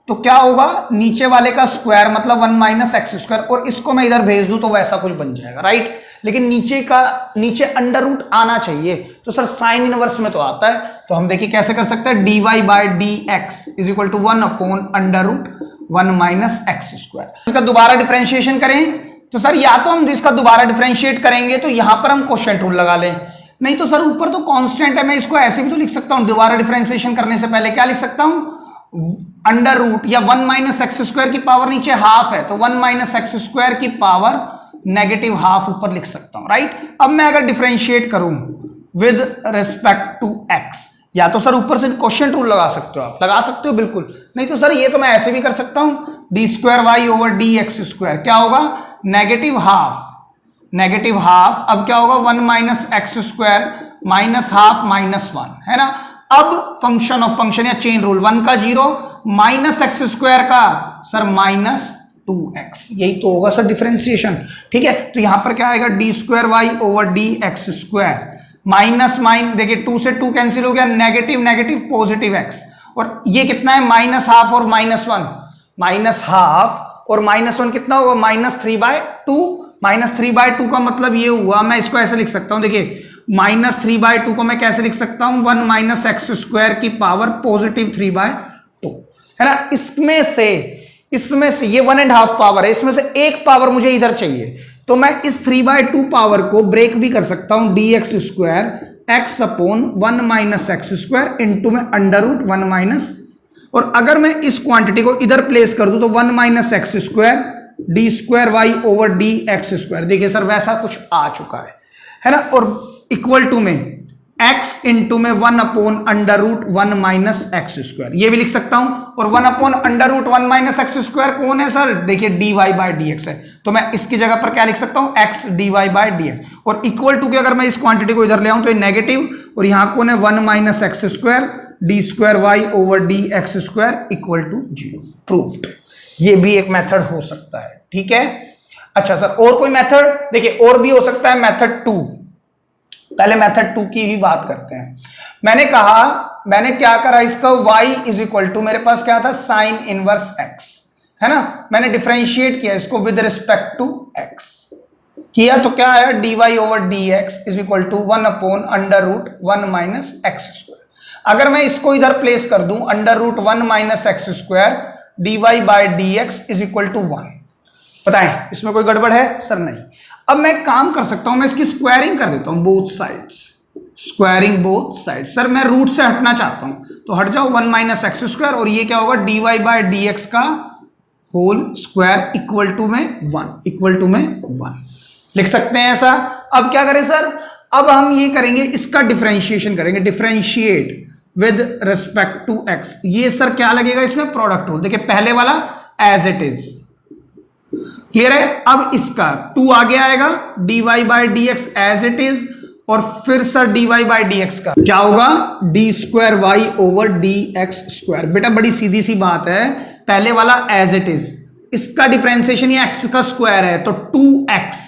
तो क्या होगा, नीचे वाले का स्क्वायर मतलब 1 माइनस एक्स स्क्वायर, और इसको मैं इधर भेज दूं तो वैसा कुछ बन जाएगा, राइट। लेकिन नीचे अंडर रूट आना चाहिए, तो सर साइन इनवर्स में तो आता है, तो हम देखिए कैसे कर सकते हैं, dy by dx is equal to 1 upon under root 1 minus x square. इसका दोबारा डिफरेंशिएशन करें तो सर या तो हम इसका दोबारा डिफरेंशिएट करेंगे तो यहां पर हम क्वोशिएंट रूल लगा लें, नहीं तो सर ऊपर तो कांस्टेंट है, मैं इसको ऐसे भी तो लिख सकता हूं, दोबारा डिफरेंशिएशन करने से पहले क्या लिख सकता हूं, अंडर रूट या 1 माइनस एक्स स्क्वायर की पावर नीचे हाफ है, तो 1 माइनस एक्स स्क्वायर की पावर नेगेटिव हाफ ऊपर लिख सकता हूं, राइट। अब मैं अगर डिफरेंशिएट करूं विद रिस्पेक्ट टू एक्स, या तो सर ऊपर से क्वेश्चन रूल लगा सकते हो, आप लगा सकते हो बिल्कुल, नहीं तो सर ये तो मैं ऐसे भी कर सकता हूं, d square y over d x square क्या होगा, नेगेटिव हाफ, नेगेटिव हाफ, अब क्या होगा 1 minus x square minus half minus 1, है ना। अब फंक्शन ऑफ फंक्शन या चेन रूल, 1 का 0 माइनस एक्स स्क्वायर का सर माइनस 2x, यही तो होगा सर डिफरेंशिएशन, ठीक है। तो यहां पर क्या आएगा, d square y over d x square minus देखिए 2 से 2 कैंसिल हो गया, नेगेटिव नेगेटिव पॉजिटिव x, और ये कितना है माइनस हाफ और माइनस 1, माइनस हाफ और माइनस 1 कितना होगा -3/2, -3/2 का मतलब ये हुआ, मैं इसको ऐसे लिख सकता हूं, देखिए -3/2 को मैं कैसे लिख सकता हूं, 1 माइनस एक्स स्क्वायर की पावर पॉजिटिव 3/2, है ना। इसमें से ये 1.5 पावर है, इसमें से एक पावर मुझे इधर चाहिए, तो मैं इस 3/2 पावर को ब्रेक भी कर सकता हूं, d x square x upon 1 minus x square into में अंडर रूट 1 माइनस, और अगर मैं इस क्वांटिटी को इधर प्लेस कर दूं तो 1 minus x square d square y over d x square, देखिए सर वैसा कुछ आ चुका है ना, और इक्वल टू में x इंटू में 1 upon under root 1 minus x square, ये भी लिख सकता हूं, और 1 upon under root 1 minus x square कौन है सर, देखिए dy बाई डी एक्स है, तो मैं इसकी जगह पर क्या लिख सकता हूं, x dy by d x, और इक्वल टू के अगर मैं इस क्वांटिटी को इधर ले आऊं तो ये नेगेटिव, और यहां कौन है 1 minus x square d square y over d x square equal to 0, proved. ये भी एक मेथड हो सकता है, ठीक है। अच्छा सर और कोई मेथड, देखिए और भी हो सकता है मेथड 2, पहले मेथड 2 की ही बात करते हैं। मैंने क्या करा, इसका y इज इक्वल टू, मेरे पास क्या था साइन इनवर्स x, है ना, मैंने डिफरेंशिएट किया इसको विद रिस्पेक्ट टू x किया, तो क्या आया dy over dx is equal to 1 upon under root 1 minus x square. अगर मैं इसको इधर प्लेस कर दूं under root 1 minus x square dy by d x is equal to 1, बताएं इसमें कोई गड़बड़ है सर, नहीं। अब मैं काम कर सकता हूं, मैं इसकी स्क्वायरिंग कर देता हूं, both sides, squaring both sides, sir मैं रूट से हटना चाहता हूं तो हट जाओ 1 माइनस एक्स स्क्वायर, और ये क्या होगा dy बाई डी एक्स का होल स्क्वायर इक्वल टू में 1 लिख सकते हैं ऐसा। अब क्या करें सर, अब हम ये करेंगे, इसका डिफरेंशिएशन करेंगे, differentiate with respect to x, ये सर क्या लगेगा इसमें, प्रोडक्ट रूल, देखिए पहले वाला एज इट इज, क्लियर है। अब इसका 2 आगे आएगा, dy by d x as it is, और फिर sir dy by d x का क्या होगा, d square y over d x square. बेटा बड़ी सीधी सी बात है, पहले वाला एज इट इज, इसका डिफरेंशिएशन ये x का स्क्वायर है तो 2x,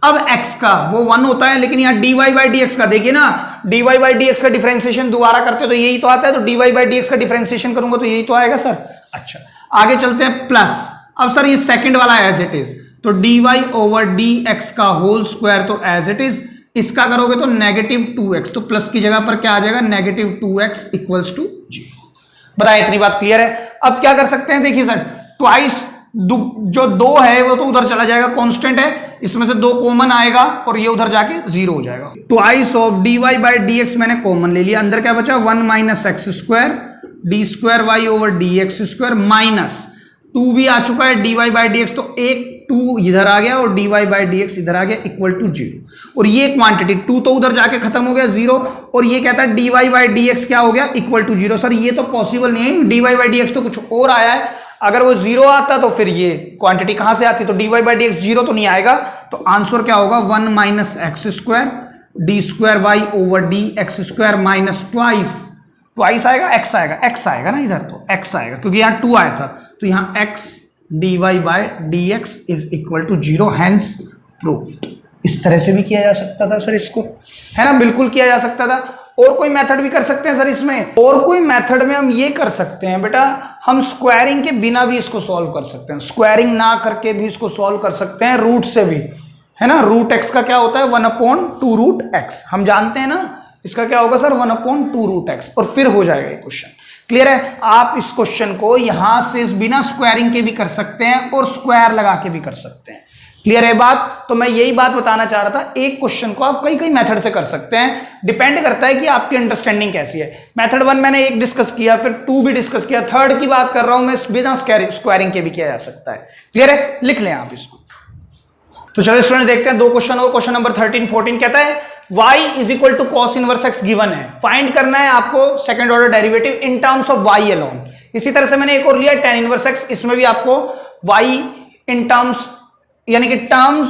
अब x का वो 1 होता है, लेकिन यहाँ dy बाई डी एक्स का देखिए ना, dy बाई डी एक्स का डिफरेंशिएशन दोबारा करते हो तो यही तो आता है, तो dy बाई डी एक्स का डिफरेंशिएशन करूंगा तो यही तो आएगा सर। अच्छा आगे चलते हैं, प्लस, अब सर ये सेकंड वाला एज इट इज, तो dy ओवर डी एक्स का होल स्क्वायर तो एज इट इज, इसका करोगे तो नेगेटिव 2x, तो प्लस की जगह पर क्या आ जाएगा नेगेटिव 2x इक्वल्स टू 0। बताइए इतनी बात क्लियर है। अब क्या कर सकते हैं, देखिए सर ट्वाइस, जो 2 है वो तो उधर चला जाएगा, कांस्टेंट है, इसमें से 2 कॉमन आएगा और ये उधर जाके 0 हो जाएगा। Twice of dy by d x मैंने कॉमन ले लिया, अंदर क्या बचा 1 minus x square d square y over d x square minus 2 भी आ चुका है dy बाई डी एक्स, तो एक 2 इधर आ गया और dy बाई डी एक्स इधर आ गया इक्वल टू 0, और ये क्वांटिटी 2 तो उधर जाके खत्म हो गया 0, और ये कहता है dy बाई डी एक्स क्या हो गया इक्वल टू 0। सर ये तो पॉसिबल नहीं है, dy बाई डी एक्स तो कुछ और आया है, अगर वो 0 आता तो फिर ये क्वांटिटी कहां से आती, तो dy बाई डी एक्स 0 तो नहीं आएगा, तो आंसर क्या होगा 1 minus x square d square y over d x square minus twice आएगा, x आएगा ना इधर, तो x आएगा क्योंकि यहाँ 2 आया था, तो यहाँ x dy by d x is equal to 0, hence proved. इस तरह से भी किया जा सकता था सर इसको, है ना, बिल्कुल किया जा सकता था। और कोई मेथड भी कर सकते हैं सर इसमें, और कोई मेथड में हम ये कर सकते हैं बेटा, हम स्क्वायरिंग के बिना भी इसको सॉल्व कर सकते हैं, स्क्वायरिंग ना करके भी इसको सॉल्व कर सकते हैं, रूट से भी, है ना। रूट x का क्या होता है 1 अपॉन 2 रूट x, हम जानते हैं ना, इसका क्या होगा सर 1 अपॉन 2 रूट x, और फिर हो जाएगा ये क्वेश्चन। क्लियर है। आप इस क्वेश्चन को यहां से बिना स्क्वायरिंग के भी कर सकते हैं और स्क्वायर लगा के भी कर सकते हैं। क्लियर है बात। तो मैं यही बात बताना चाह रहा था, एक क्वेश्चन को आप कई कई मेथड से कर सकते हैं, डिपेंड करता है कि आपकी अंडरस्टैंडिंग कैसी है। मेथड 1 मैंने एक डिस्कस किया, फिर 2 भी डिस्कस किया, 3rd की बात कर रहा हूं मैं, बिना स्क्वायरिंग के भी किया जा सकता है। क्लियर है, लिख लें आप इसको। तो चलो स्टूडेंट देखते हैं दो क्वेश्चन और। क्वेश्चन नंबर 13 14 कहता है y is equal to cos inverse x given है, फाइंड करना है आपको second order derivative in terms of y alone. इसी तरह से मैंने एक और लिया tan इनवर्स x, इसमें भी आपको y इन टर्म्स यानी कि terms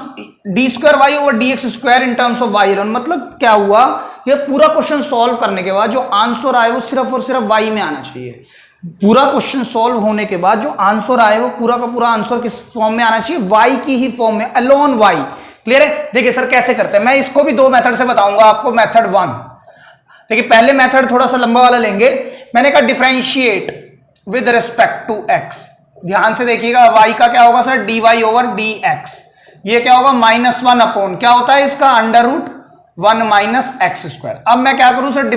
d square y over d x square in terms of y alone. मतलब क्या हुआ, ये पूरा क्वेश्चन सॉल्व करने के बाद जो आंसर आए वो सिर्फ और सिर्फ वाई में आना चाहिए। पूरा क्वेश्चन सॉल्व होने के बाद जो आंसर आए वो पूरा का पूरा आंसर किस फॉर्म में आना चाहिए, वाई की ही फॉर्म में, अलोन वाई। क्लियर है? देखिए सर कैसे करते हैं, मैं इसको भी दो मेथड से बताऊंगा आपको। मेथड 1 देखिए, पहले मेथड थोड़ा सा लंबा वाला लेंगे। मैंने कहा differentiate with respect to x. ध्यान से देखिएगा, y का क्या होगा सर, dy ओवर dx। ये क्या होगा, -1 अपॉन क्या होता है इसका, √1 माइनस एक्स स्क्वायर। अब मैं क्या करूं sir,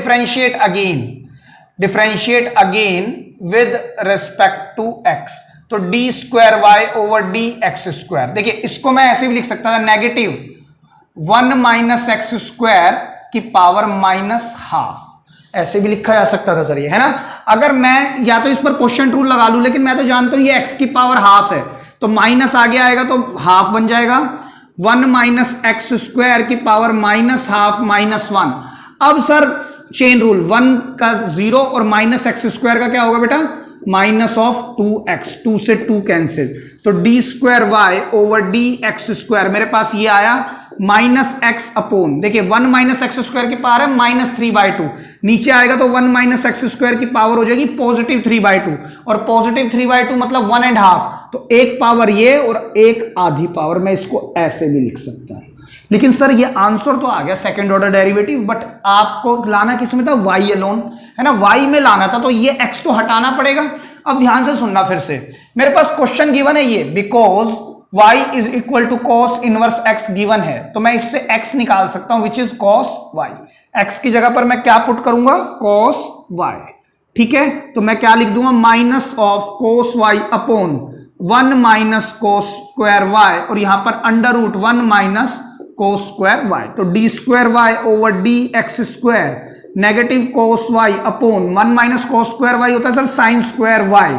differentiate again with respect to x। तो d square y over d x square. देखिए इसको मैं ऐसे भी लिख सकता था, -1 माइनस एक्स स्क्वायर की पावर -½ ऐसे भी लिखा जा सकता था सर, ये है ना। अगर मैं या तो इस पर क्वेश्चन रूल लगा लूं, लेकिन मैं तो जानता हूं ये x की पावर ½ है, तो माइनस आगे आएगा तो ½ बन जाएगा। 1 माइनस एक्स स्क्वायर की पावर -½ -1। अब सर चेन रूल, 1 का 0 और माइनस एक्स स्क्वायर का क्या होगा बेटा, -2x, 2 से 2 कैंसिल। तो d square y over d x square, मेरे पास ये आया -x अपॉन, देखिए 1 माइनस एक्स स्क्वायर की पावर है -3/2, नीचे आएगा तो 1 माइनस एक्स स्क्वायर की पावर हो जाएगी +3/2, और +3/2 मतलब 1.5। तो एक पावर ये और एक आधी पावर, मैं इसको ऐसे भी लिख सकता हूं। लेकिन सर ये आंसर तो आ गया सेकंड ऑर्डर डेरिवेटिव, बट आपको लाना किस में था, y अलोन, है ना, y में लाना था, तो ये x तो हटाना पड़ेगा। अब ध्यान से सुनना फिर से, मेरे पास क्वेश्चन गिवन है ये, because y is equal to cos inverse x given है, तो मैं इससे x निकाल सकता हूं which is cos y। x की जगह पर मैं क्या पुट करूंगा, कॉस y। ठीक है, तो मैं क्या लिख दूंगा, minus of cos y upon 1 minus cos square y, और यहां पर √1 माइनस कोस स्क्वायर y। तो d square y over d x square negative cos y upon 1 minus cos square y होता है सर साइन स्क्वायर y,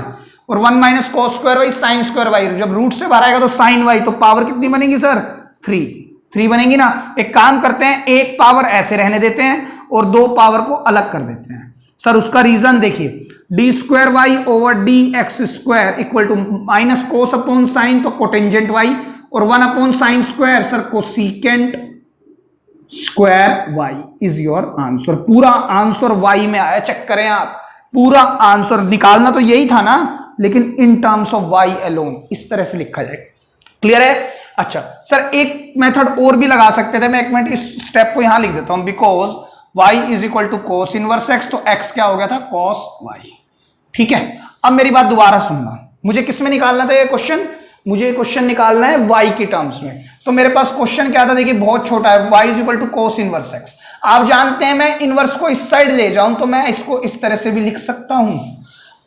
और 1 minus cos square y sine square y। जब root से बाहर आएगा तो sign y, तो पावर कितनी बनेगी सर, 3 बनेगी ना। एक काम करते हैं, एक पावर ऐसे रहने देते हैं और 2 पावर को अलग कर देते हैं सर। उसका रीजन देखिए, d square y over d x square equal to minus cos upon sine, तो कोटेंजेंट y, और 1 upon sine square sir cosecant square y is your answer. पूरा आंसर y में आया, चेक करें आप, पूरा आंसर निकालना तो यही था ना, लेकिन इन टर्म्स ऑफ y अलोन, इस तरह से लिखा जाएगा। क्लियर है? अच्छा सर एक मेथड और भी लगा सकते थे, मैं एक मिनट इस स्टेप को यहां लिख देता हूं, because y is equal to cos inverse x, तो x क्या हो गया था, कॉस y। ठीक है, अब मेरी बात दोबारा सुनना, मुझे किस में निकालना था ये क्वेश्चन, मुझे क्वेश्चन निकालना है y की टर्म्स में। तो मेरे पास क्वेश्चन क्या था, देखिए बहुत छोटा है, y is equal to cos inverse x। आप जानते हैं मैं इनवर्स को इस साइड ले जाऊं तो मैं इसको इस तरह से भी लिख सकता हूं।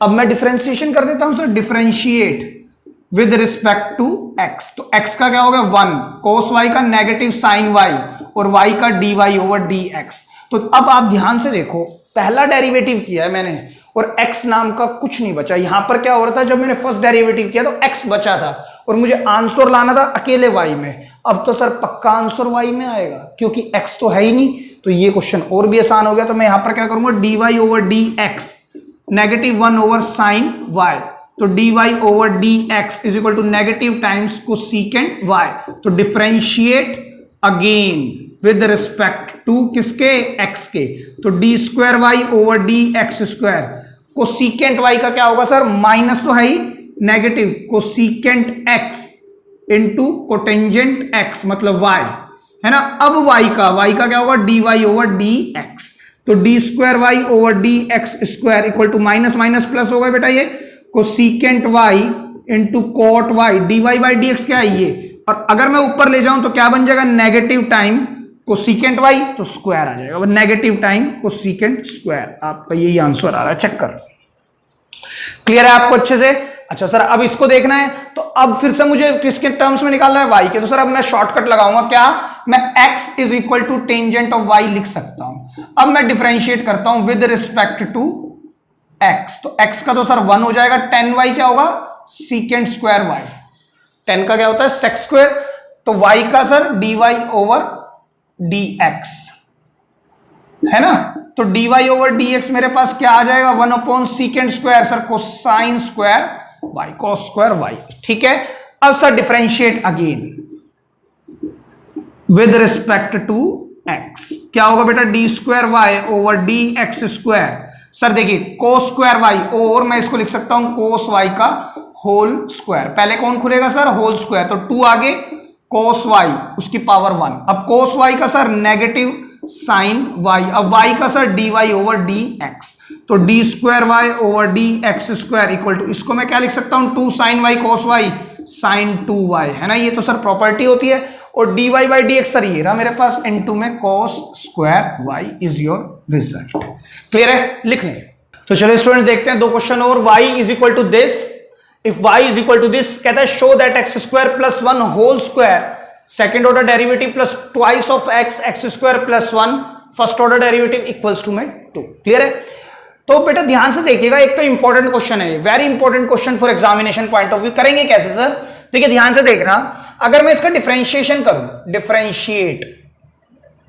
अब मैं डिफरेंशिएशन कर देता हूं sir, differentiate with respect to x। तो x का क्या होगा 1, कोस y का नेगेटिव साइन y, और y का dy ओवर dx। तो अब आप ध्यान से देखो, पहला डेरिवेटिव किया है मैंने और x नाम का कुछ नहीं बचा। यहां पर क्या हो रहा था, जब मैंने फर्स्ट डेरिवेटिव किया तो x बचा था और मुझे आंसर लाना था अकेले y में। अब तो सर पक्का आंसर y में आएगा क्योंकि x तो है ही नहीं, तो ये क्वेश्चन और भी आसान हो गया। तो मैं यहां पर क्या करूंगा, dy over dx -1 over sine y, तो dy over dx is equal to negative times cosecant y। तो differentiate again with respect to किसके, x के, तो d square y over d x square, cosecant y का क्या होगा sir, minus तो है ही, negative cosecant x into cotangent x मतलब y, है ना। अब y का क्या होगा, dy ओवर dx, तो d square y over d x square equal to minus minus plus होगा बेटा, ये cosecant y into cot y, dy by d x क्या है ये, और अगर मैं ऊपर ले जाऊं तो क्या बन जाएगा, नेगेटिव टाइम कोसिकेंट y, तो स्क्वायर आ जाएगा, नेगेटिव टाइम कोसिकेंट स्क्वायर। आपका यही आंसर आ रहा है, चेक कर। क्लियर है आपको अच्छे से? अच्छा सर अब इसको देखना है, तो अब फिर से मुझे किसके टर्म्स में निकालना है, y के। तो सर अब मैं शॉर्टकट लगाऊंगा, क्या, मैं x is equal to tangent of y लिख सकता हूं। अब मैं डिफरेंशिएट करता हूं विद रिस्पेक्ट टू x, तो x का तो सर 1 हो जाएगा, 10y क्या होगा, सीकेंट स्क्वायर y, 10 का क्या होता है सेक स्क्वायर, तो y का सर dy ओवर dx है ना, तो dy ओवर dx मेरे पास क्या आ जाएगा 1/sec² sir cosine square y cos square y। ठीक है, अब sir differentiate again with respect to x, क्या होगा बेटा d² ओवर dx²। सर देखिए कोस स्क्वायर y, और मैं इसको लिख सकता हूं कोस y का होल स्क्वायर। पहले कौन खुलेगा सर होल स्क्वायर, तो 2 आगे कोस y उसकी पावर 1। अब कोस y का सर नेगेटिव साइन y, अब y का सर dy ओवर dx, तो d² over dx² equal to, इसको मैं क्या लिख सकता हूं 2 साइन y कोस y साइन 2y, है ना, ये तो सर प्रॉपर्टी होती है। और dy बाई dx सर ये रहा मेरे पास इनटू में कोस square y is your result. Clear है, लिख लें। तो चलो स्टूडेंट देखते हैं 2 क्वेश्चन और। y is equal to this, if y is equal to this, कहता है show that x² plus 1 whole square second order derivative plus twice of x² plus 1 first order derivative equals to में 2। Clear है, तो बेटा ध्यान से देखिएगा, एक तो इंपॉर्टेंट क्वेश्चन है, very important question for examination point of view. करेंगे कैसे सर, देखिए ध्यान से देखना, अगर मैं इसका डिफरेंशिएशन करूं, differentiate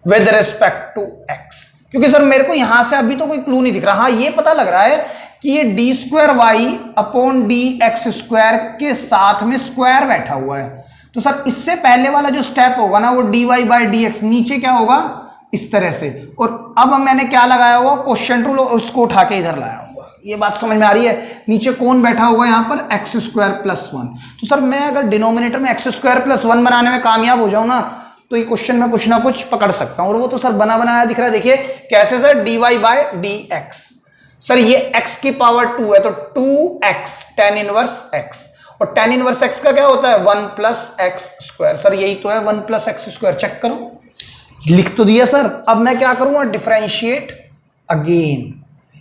with respect to x, क्योंकि सर मेरे को यहां से अभी तो कोई क्लू नहीं दिख रहा। हाँ ये पता लग रहा है कि ये d² अपॉन dx² के साथ में स्क्वायर बैठा हुआ है, तो सर इससे पहले वाला जो स्टेप होगा ना वो dy बाई dx, नीचे क्या होगा इस तरह से, और अब मैंने क्या लगाया हुआ क्वेश्चन रूल, और उसको उठा के इधर लाया हुआ। ये बात समझ में आ रही है, नीचे कौन बैठा हुआ है यहाँ पर x² प्लस 1। तो सर मैं अगर डिनोमिनेटर में x² प्लस 1 बनाने में कामयाब हो जाऊं ना, तो ये क्वेश्चन में कुछ ना कुछ पकड़ सकता हूं, और वो तो सर बना बनाया दिख रहा है। देखिए कैसे sir dy by dx, sir ये x की पावर 2 है, तो 2x tan इनवर्स x, और tan इनवर्स x का क्या होता है 1 प्लस x², सर यही तो है 1 प्लस x²। चेक करो, लिख तो दिया सर। अब मैं क्या करूंगा डिफरेंशिएट अगेन,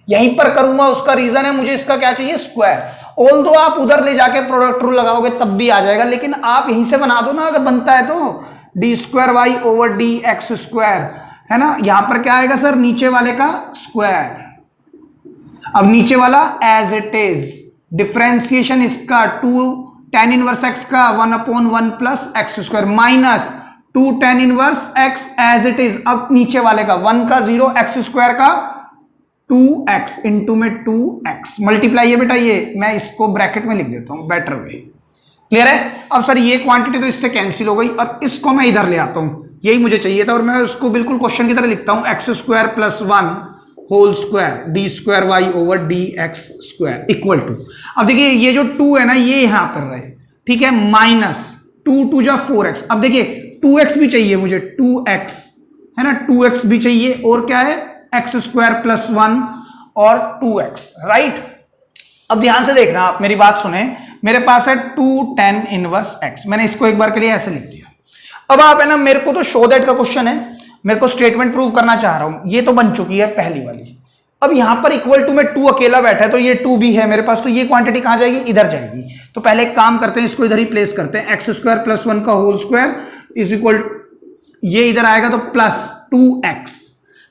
यहीं पर करूंगा, उसका रीजन है मुझे इसका क्या चाहिए स्क्वायर। ऑल दो आप उधर ले जाके प्रोडक्ट रूल लगाओगे तब भी आ जाएगा, लेकिन आप यहीं से बना दो ना अगर बनता है तो, d² ओवर dx², है ना, यहां पर क्या आएगा सर नीचे वाले का स्क्वायर। अब नीचे वाला एज इट इज, डिफरेंशिएशन इसका 2 tan इनवर्स x का 1/1 plus x² minus 2 tan inverse x as it is. अब नीचे वाले का 1 का 0, x² का 2x इंटू में 2x मल्टीप्लाई है बेटा, ये मैं इसको ब्रैकेट में लिख देता हूं बेटर वे। क्लियर है, अब सर ये क्वांटिटी तो इससे कैंसिल हो गई, और इसको मैं इधर ले आता हूं, यही मुझे चाहिए था, और मैं उसको बिल्कुल क्वेश्चन की तरह लिखता हूं x² plus 1 whole square d² over dx² equal to, अब देखिए ये जो 2 है ना ये यहां पर रहे, ठीक है, माइनस 2 2 जा 4x। अब देखिए 2x भी चाहिए मुझे, 2x है ना, 2x भी चाहिए, और क्या है x² प्लस 1 और 2x, राइट। अब ध्यान से देखना, आप मेरी बात सुने, मेरे पास है 2 tan इनवर्स x, मैंने इसको एक बार के लिए ऐसे लिख दिया। अब आप है ना, मेरे को तो शो दैट का क्वेश्चन है, मेरे को स्टेटमेंट प्रूव करना चाह रहा हूं, ये तो बन चुकी है पहली वाली। अब यहां पर इक्वल टू में 2 अकेला बैठा है, तो ये 2 भी है मेरे पास, तो ये क्वांटिटी कहां जाएगी इधर जाएगी। तो पहले एक काम करते हैं, इसको इधर ही प्लेस करते हैं, x² प्लस 1 का होल स्क्वायर इज इक्वल, ये इधर आएगा तो प्लस 2x,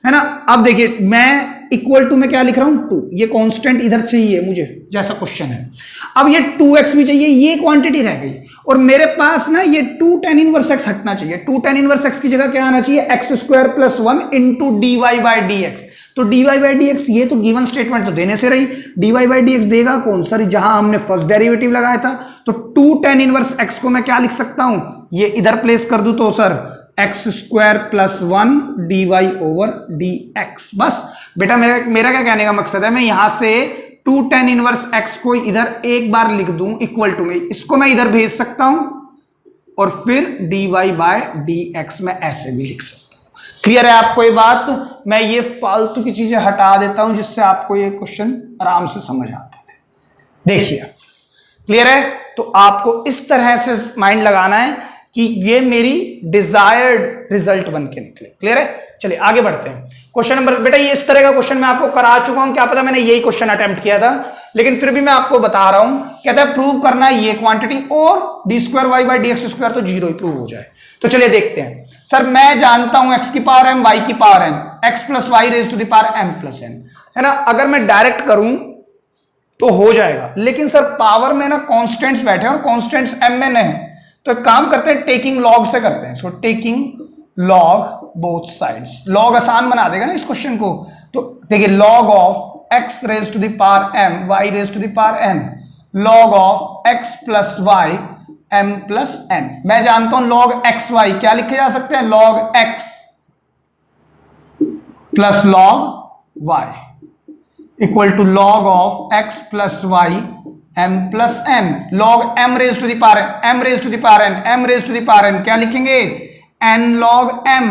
है ना। अब देखिए मैं इक्वल टू में क्या लिख रहा हूं 2, ये कांस्टेंट इधर चाहिए मुझे जैसा क्वेश्चन है। अब ये 2x भी चाहिए, ये क्वांटिटी रह गई, और मेरे पास ना ये 2 tan इनवर्स x हटना चाहिए। 2 tan इनवर्स x की जगह क्या आना चाहिए x² plus 1 into dy by dx। तो dy बाई dx ये तो गिवन स्टेटमेंट तो देने से रही, dy बाई dx देगा कौन सा, जहां हमने फर्स्ट डेरिवेटिव लगाया था। तो 2 tan इनवर्स x को मैं क्या लिख सकता हूं, ये इधर प्लेस कर दूं तो sir x² plus 1 dy over dx। बस बेटा मेरा क्या कहने का मकसद है, मैं यहां से 2 tan इनवर्स x को इधर एक बार लिख दूं इक्वल टू में, इसको मैं इधर भेज सकता हूं, और फिर dy बाय dx में ऐसे भी लिख सकता हूं। क्लियर है आपको ये बात, मैं ये फालतू की चीजें हटा देता हूं जिससे आपको ये क्वेश्चन आराम से समझ आता है। देखिए क्लियर है, तो आपको इस तरह से माइंड लगाना है कि ये मेरी डिजायर्ड रिजल्ट बन के निकले। क्लियर है, चलिए आगे बढ़ते हैं। क्वेश्चन नंबर, बेटा ये इस तरह का क्वेश्चन मैं आपको करा चुका हूं, क्या पता मैंने यही क्वेश्चन अटेम्प्ट किया था, लेकिन फिर भी मैं आपको बता रहा हूं। कहता है प्रूव करना है ये क्वांटिटी और d² बाई dx² तो 0 ही प्रूव हो जाए। तो चलिए देखते हैं। सर मैं जानता हूं x की पावर m, y की power n, x plus y raise to the power m plus n, है ना। अगर मैं डायरेक्ट करूं तो हो जाएगा, लेकिन सर पावर में ना कॉन्स्टेंट्स बैठे और कॉन्स्टेंट्स m में है, तो एक काम करते हैं, टेकिंग लॉग से करते हैं इसको, taking log both sides. Log आसान बना देगा ना इस क्वेश्चन को। तो देखिए log of x raise to the power m y raise to the power n, log of x plus y m plus n। मैं जानता हूं लॉग एक्स वाई क्या लिखे जा सकते हैं, log x plus log y equal to log of x plus y m plus n, log m raise to the power m raise to the power n, m raise to the power n क्या लिखेंगे, n log m,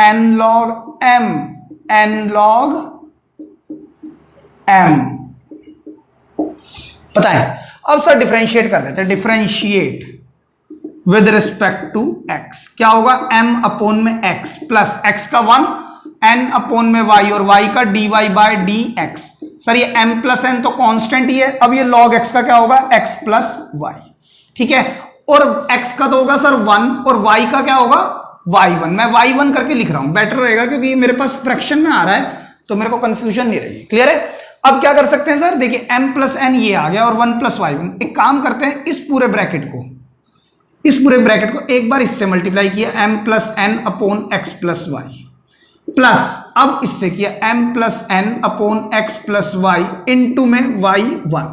n log m, n log m। पता है। अब sir differentiate कर देते हैं, differentiate with respect to x क्या होगा, m अपोन में x प्लस x का 1, n अपोन में y और y का dy बाय dx। सर ये m प्लस n तो कांस्टेंट ही है, अब ये log x का क्या होगा, x प्लस y, ठीक है। और x का तो होगा सर 1 और y का क्या होगा y1। मैं y1 करके लिख रहा हूं, बेटर रहेगा क्योंकि मेरे पास फ्रैक्शन में आ रहा है तो मेरे को कंफ्यूजन नहीं रहेगी। क्लियर है। अब क्या कर सकते हैं सर, देखिए m प्लस n ये आ गया और 1 प्लस y1। एक काम करते हैं, इस पूरे ब्रैकेट को एक बार इससे मल्टीप्लाई किया m plus n upon x plus y, plus अब इससे किया m plus n upon x plus y into में y1,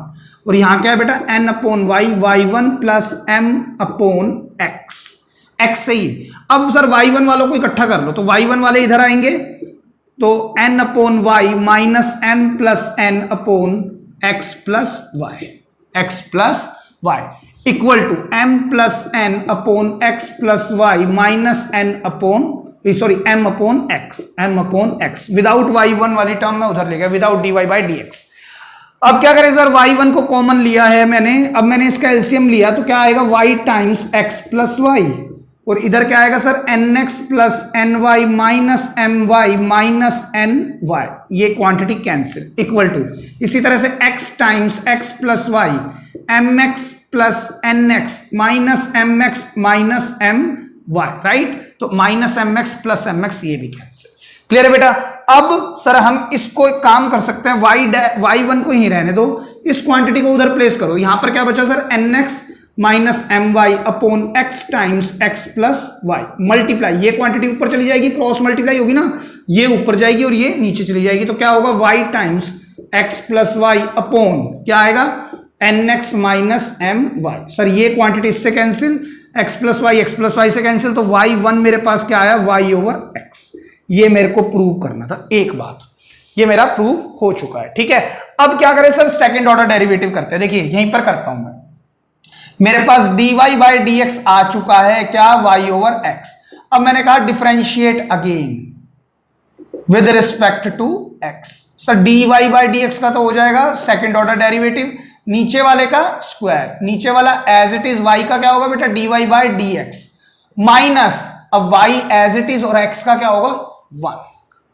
और यहां क्या है बेटा n upon y, y1 plus m upon x से ही। अब सर y1 वालों को इकट्ठा कर लो, तो y1 वाले इधर आएंगे, तो n upon y minus m plus n upon x plus y equal to m plus n upon x plus y minus n upon m upon x without y1 वाली टर्म में उधर ले गया, विदाउट dy बाई dx। अब क्या करें sir, y1 को common लिया है मैंने, अब मैंने इसका एलसीएम लिया तो क्या आएगा y times x plus y, और इधर क्या आएगा sir nx plus ny minus my minus ny, ये क्वांटिटी कैंसिल, इक्वल टू इसी तरह से x times x plus y, mx plus nx minus mx minus my, right. तो माइनस mx प्लस mx ये भी कैंसिल। क्लियर है बेटा। अब सर हम इसको एक काम कर सकते हैं, y1 को ही रहने दो, इस क्वांटिटी को उधर प्लेस करो। यहां पर क्या बचा sir, nx minus my upon x times x plus y multiply, ये क्वांटिटी ऊपर चली जाएगी, क्रॉस मल्टीप्लाई होगी ना, ये ऊपर जाएगी और ये नीचे चली जाएगी, तो क्या होगा y times x plus y upon क्या आएगा nx माइनस my। सर ये क्वांटिटी इससे कैंसिल, x प्लस वाई से कैंसिल, तो y1 मेरे पास क्या आया y ओवर x। ये मेरे को प्रूव करना था, एक बात ये मेरा प्रूव हो चुका है, ठीक है। अब क्या करें सर, सेकंड ऑर्डर डेरिवेटिव करते हैं। देखिए यहीं पर करता हूं मैं, मेरे पास dy बाई dx आ चुका है, क्या y ओवर x। अब मैंने कहा differentiate again with respect to x। Sir dy by dx का तो हो जाएगा सेकंड ऑर्डर डेरिवेटिव, नीचे वाले का स्क्वायर, नीचे वाला एज इट इज y का क्या होगा बेटा dy बाई dx माइनस अब y एज इट इज और x का क्या होगा 1।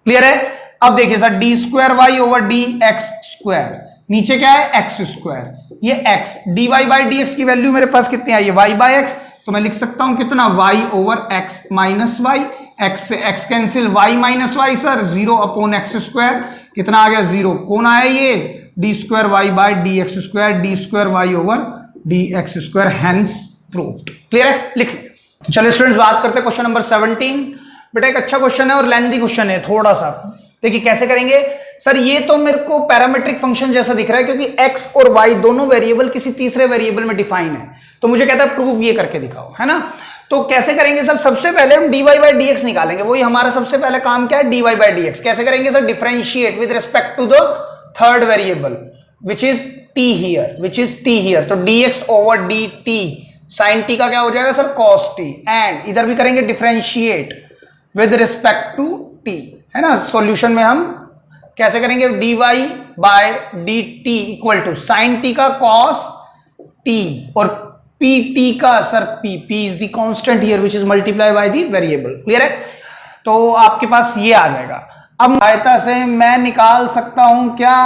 क्लियर है। अब देखिए sir d square y over d x square, नीचे क्या है एक्स स्क्वायर, ये x dy बाई dx की वैल्यू मेरे पास कितनी आई है y बाई x, तो मैं लिख सकता हूं कितना y over x minus y, x से x cancel, y minus y sir 0 upon x square, कितना आ गया 0, कौन आया ये d square y by d x square, d square y over d x square, hence proved. Clear है, लिख ले। तो चलिए स्टूडेंट्स बात करते हैं क्वेश्चन नंबर 17। बेटा एक अच्छा क्वेश्चन है और लेंथी क्वेश्चन है थोड़ा सा। देखिए कैसे करेंगे सर, ये तो मेरे को पैरामीट्रिक फंक्शन जैसा दिख रहा है क्योंकि x और y दोनों वेरिएबल किसी तीसरे वेरिएबल में डिफाइन है, तो मुझे कहता है प्रूव ये करके दिखाओ, है ना। तो कैसे करेंगे सर, सबसे पहले हम dy बाई dx निकालेंगे, वही हमारा सबसे पहले काम क्या है dy बाई dx। कैसे करेंगे sir, differentiate with respect to the third variable which is t here, तो dx over dt sin t का क्या हो जाएगा सर cos t, एंड इधर भी करेंगे differentiate with respect to t, है ना। सॉल्यूशन में हम कैसे करेंगे, dy by dt equal to sine t का cos t और pt का sir p is the constant here which is multiply by the variable. Clear है, तो आपके पास ये आ जाएगा। अब सहायता से मैं निकाल सकता हूं क्या,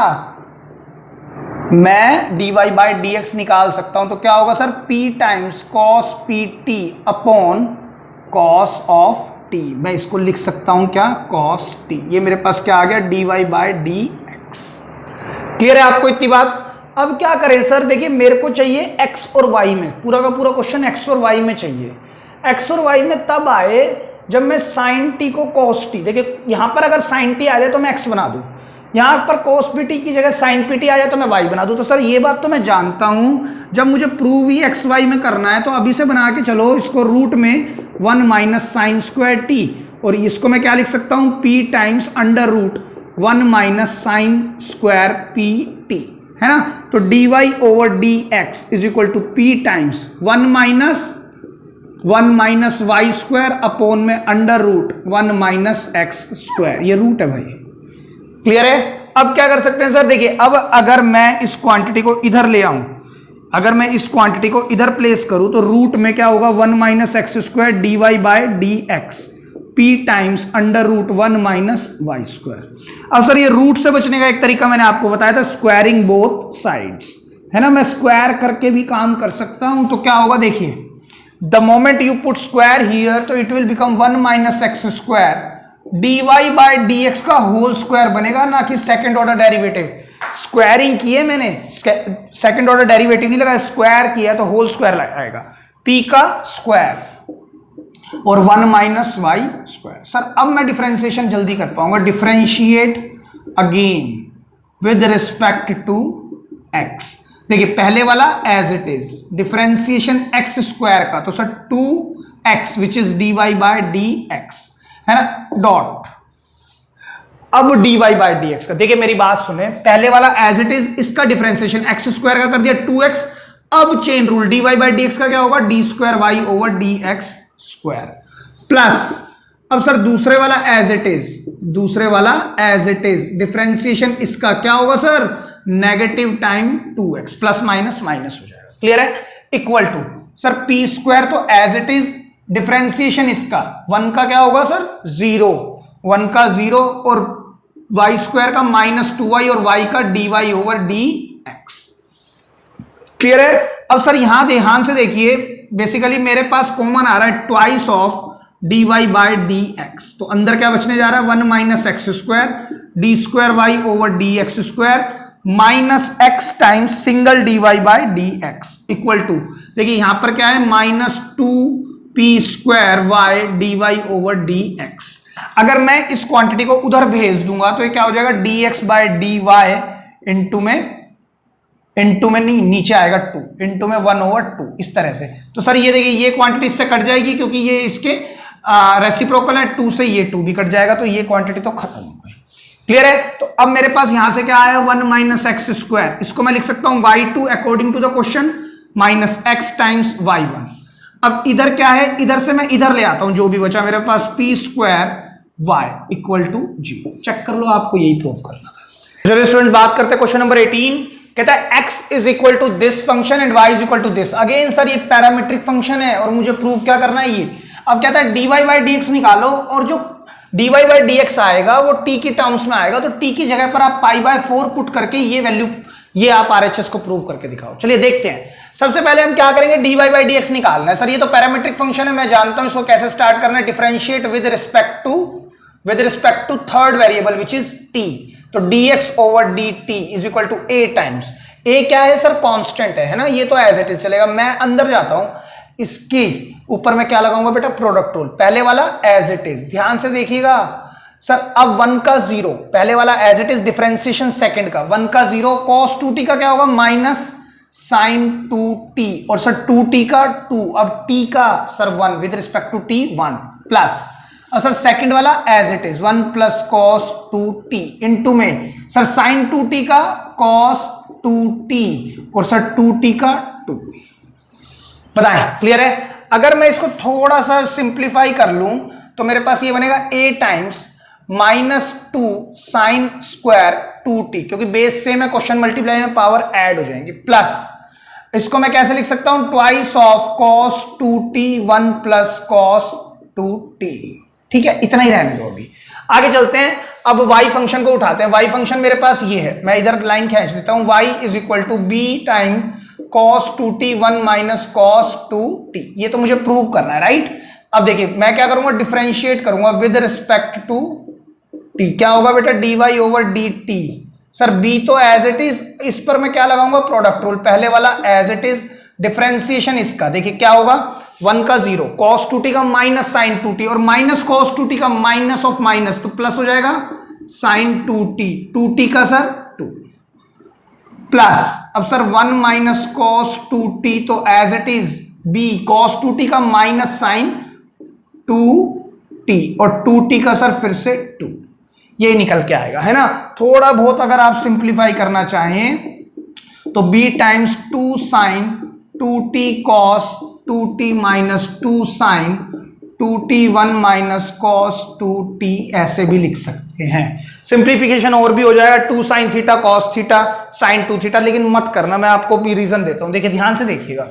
मैं dy बाय dx निकाल सकता हूं, तो क्या होगा sir p times cos pt upon cos of t, मैं इसको लिख सकता हूं क्या cos t, ये मेरे पास क्या आ गया dy बाय dx। क्लियर है आपको इतनी बात। अब क्या करें सर, देखिए मेरे को चाहिए x और y में, पूरा का पूरा क्वेश्चन x और y में चाहिए। x और y में तब आए जब मैं sin t को cos t, देखिए यहां पर अगर sin t आ जाए तो मैं x बना दूं, यहां पर cos pt की जगह sin pt आ जाए तो मैं y बना दूं। तो सर ये बात तो मैं जानता हूं, जब मुझे प्रूव ही एक्स वाई में करना है तो अभी से बना के चलो इसको, रूट में 1 माइनस साइन स्क्वायर टी, और इसको मैं क्या लिख सकता हूं, p times under root 1 minus sine square p t, है ना। तो dy over d x is equal to p times 1 minus y square upon में under root 1 minus x square, ये रूट है भाई, क्लियर है। अब क्या कर सकते हैं सर, देखिए अब अगर मैं इस क्वांटिटी को इधर ले आऊं, अगर मैं इस क्वांटिटी को इधर प्लेस करूं तो रूट में क्या होगा, 1 minus x square d y by d x p times under root 1 minus y square. अब सर ये रूट से बचने का एक तरीका मैंने आपको बताया था, स्क्वायरिंग बोथ साइड्स, है ना। मैं स्क्वायर करके भी काम कर सकता हूं, तो क्या होगा देखिए, the moment you put square here तो it will become 1 minus x square d y by d x का होल स्क्वायर बनेगा, ना कि सेकेंड ऑर्डर डेरिवेटिव। स्क्वायरिंग की है मैंने, सेकंड ऑर्डर डेरिवेटिव नहीं लगाया, स्क्वायर किया तो होल स्क्वायर आएगा, p का स्क्वायर और 1 माइनस वाई स्क्वायर। सर अब मैं डिफरेंशिएशन जल्दी कर पाऊंगा, differentiate again with respect to x। देखिए पहले वाला as it is, differentiation x square का, तो sir 2x which is dy by dx, है ना, डॉट अब dy बाय dx का। देखिए मेरी बात सुने, पहले वाला एज इट इज, इसका डिफरेंशिएशन x स्क्वायर का कर दिया 2x, अब chain rule dy by dx का क्या होगा, d square y over dx square plus, अब सर दूसरे वाला एज इट इज, दूसरे वाला एज इट इज, डिफरेंशिएशन इसका क्या होगा sir, negative time 2x, plus minus minus हो जाएगा, क्लियर है, equal to sir p square, तो एज इट इज डिफरेंशिएशन इसका 1 का क्या होगा सर 0, 1 का 0 और y स्क्वायर का माइनस 2y और y का dy ओवर dx, क्लियर है। अब सर यहां ध्यान से देखिए, बेसिकली मेरे पास कॉमन आ रहा है twice of dy by dx, तो अंदर क्या बचने जा रहा है 1 minus x square d square y over d x square minus x times single dy by dx equal to, देखिए यहां पर क्या है minus 2p square y dy over dx। अगर मैं इस क्वांटिटी को उधर भेज दूंगा तो ये क्या हो जाएगा, dx बाय dy इंटू में नहीं, नीचे आएगा 2 इंटू में 1 ओवर 2, इस तरह से। तो सर ये देखिए ये क्वांटिटी इससे कट जाएगी क्योंकि ये इसके रेसिप्रोकल है, 2 से ये 2 भी कट जाएगा, तो ये क्वांटिटी तो खत्म हो गई, क्लियर है। तो अब मेरे पास यहां से क्या आया 1 माइनस एक्स स्क्वायर, इसको मैं लिख सकता हूं y2 according to the question minus x times y1। अब इधर क्या है, इधर से मैं इधर ले आता हूं, जो भी बचा मेरे पास p square y equal to 0। Check कर लो, आपको यही प्रूव करना था। चलिए स्टूडेंट बात करते हैं क्वेश्चन नंबर 18, कहता है x is equal to this function and y is equal to this. Again sir ये पैरामीट्रिक फंक्शन है और मुझे प्रूव क्या करना है ये। अब कहता है dy बाय dx निकालो, और जो dy बाय dx आएगा वो t की टर्म्स में आएगा, तो t की जगह पर आप पाई बाय 4 पुट करके ये वैल्यू, ये आप RHS को प्रूव करके दिखाओ। चलिए देखते हैं, सबसे पहले हम क्या करेंगे, dy बाय dx निकालना है। सर ये तो पैरामीट्रिक फंक्शन है, मैं जानता हूं इसको कैसे स्टार्ट करना है, differentiate with respect to third variable which is t, तो dx over dt is equal to a times, a क्या है सर कांस्टेंट है ना, ये तो एज इट इज चलेगा। मैं अंदर जाता हूं, इसके ऊपर मैं क्या लगाऊंगा बेटा, प्रोडक्ट रूल, पहले वाला एज इट इज, ध्यान से देखिएगा सर। अब 1 का 0, पहले वाला as it is, differentiation second का 1 का 0, cos 2t का क्या होगा माइनस sin 2t, और सर 2t का 2, अब t का sir 1 with respect to t 1 plus, और सर सेकंड वाला as it is 1 plus cos 2t into में सर sin 2t का cos 2t और सर 2t का 2, बताएं क्लियर है। अगर मैं इसको थोड़ा सा सिंप्लीफाई कर लूं तो मेरे पास ये बनेगा a times minus 2 sine square 2t, क्योंकि बेस से मैं क्वेश्चन मल्टीप्लाई में पावर ऐड हो जाएंगे, प्लस इसको मैं कैसे लिख सकता हूं, twice of cos 2t 1 plus cos 2t, ठीक है, इतना ही रहने दो। अभी आगे चलते हैं, अब y फंक्शन को उठाते हैं। y फंक्शन मेरे पास ये है, मैं इधर लाइन खींच देता हूं, y is equal to b time cos 2t 1 minus cos 2t, ये तो मुझे प्रूव करना है, राइट। अब देखिए मैं क्या करूंगा, डिफरेंशिएट करूंगा विद रिस्पेक्ट टू t, क्या होगा बेटा dy over dt sir b तो एज इट इज, इस पर मैं क्या लगाऊंगा, प्रोडक्ट रूल, पहले वाला एज इट इज, डिफरेंशिएशन इसका देखिए क्या होगा, 1 का 0, cos 2t का माइनस साइन 2t, और माइनस cos 2t का माइनस ऑफ माइनस तो प्लस हो जाएगा साइन 2t, 2t का सर 2 प्लस, अब सर 1 माइनस cos 2t तो as it is b cos 2t का माइनस साइन 2t, और 2t का सर फिर से 2, ये निकल के आएगा, है ना। थोड़ा बहुत अगर आप सिंप्लीफाई करना चाहें तो b times 2 sine 2t cos 2t minus 2 sine 2t 1 minus cos 2t ऐसे भी लिख सकते हैं। सिंप्लीफिकेशन और भी हो जाएगा, 2 sine theta cos theta sine 2 theta, लेकिन मत करना, मैं आपको भी रीजन देता हूं, देखिए ध्यान से देखिएगा,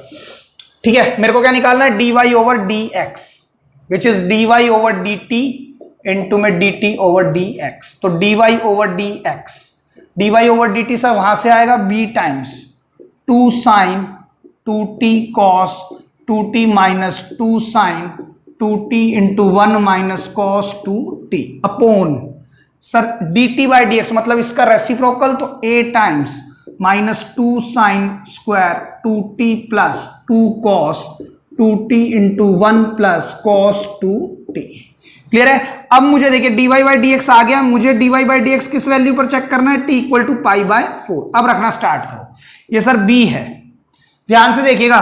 ठीक है। मेरे को क्या निकालना है, dy over dx which is dy over dt into में dt ओवर dx, तो dy ओवर dt सर वहां से आएगा b times 2 sine 2t cos 2t minus 2 sine 2t into 1 minus cos 2t upon sir dt by dx, मतलब इसका reciprocal तो a times minus 2 sine square 2t plus 2 cos 2t into 1 plus cos 2t। Clear है। अब मुझे देखिए dy by dx आ गया, मुझे dy बाई dx किस वैल्यू पर चेक करना है, t equal to pi by 4। अब रखना स्टार्ट करो, ये सर b है, ध्यान से देखिएगा,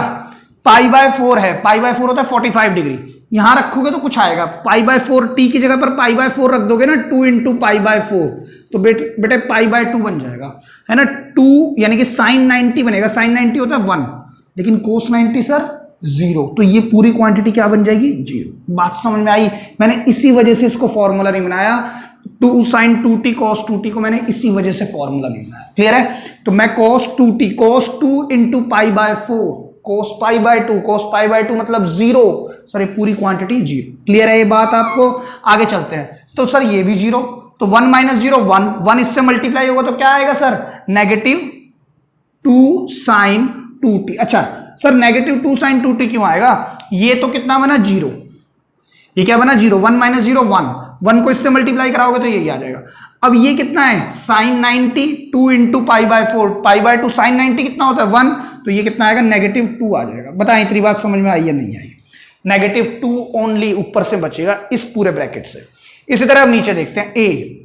पाई बाय 4 है, पाई बाय 4 होता है 45 डिग्री, यहां रखोगे तो कुछ आएगा, पाई बाय 4 t की जगह पर पाई बाय 4 रख दोगे ना, 2 इंटू पाई बाय 4, तो बेटे पाई बाय 2 बन जाएगा, है ना। 2 यानी कि साइन 90 बनेगा, साइन 90 होता है 1, लेकिन कोस 90 सर 0, तो ये पूरी क्वांटिटी क्या बन जाएगी, 0। बात समझ में आई, मैंने इसी वजह से इसको फॉर्मूला नहीं बनाया, 2 साइन 2t cos 2t को मैंने इसी वजह से फॉर्मूला नहीं बनाया। क्लियर है। तो मैं cos 2t cos 2 into pi by 4 cos pi by 2 मतलब 0, सर ये पूरी क्वांटिटी 0। क्लियर है ये बात आपको। आगे चलते हैं, तो सर ये भी 0, तो 1 माइनस 0 1 इससे मल्टीप्लाई होगा तो क्या आएगा सर, नेगेटिव 2 साइन 2t। अच्छा सर नेगेटिव 2 साइन 2t क्यों आएगा, ये तो कितना बना 0, ये क्या बना 0, 1 माइनस 0 1 को इससे मल्टीप्लाई कराओगे तो यही आ जाएगा। अब ये कितना है sine 90, 2 into pi by 4, pi by 2 sine 90 कितना होता है 1, तो ये कितना आएगा नेगेटिव 2 आ जाएगा। बताएं इतनी बात समझ में आई या नहीं आई, नेगेटिव 2 ओनली ऊपर से बचेगा इस पूरे ब्रैकेट से। इसी तरह अब नीचे देखते हैं, a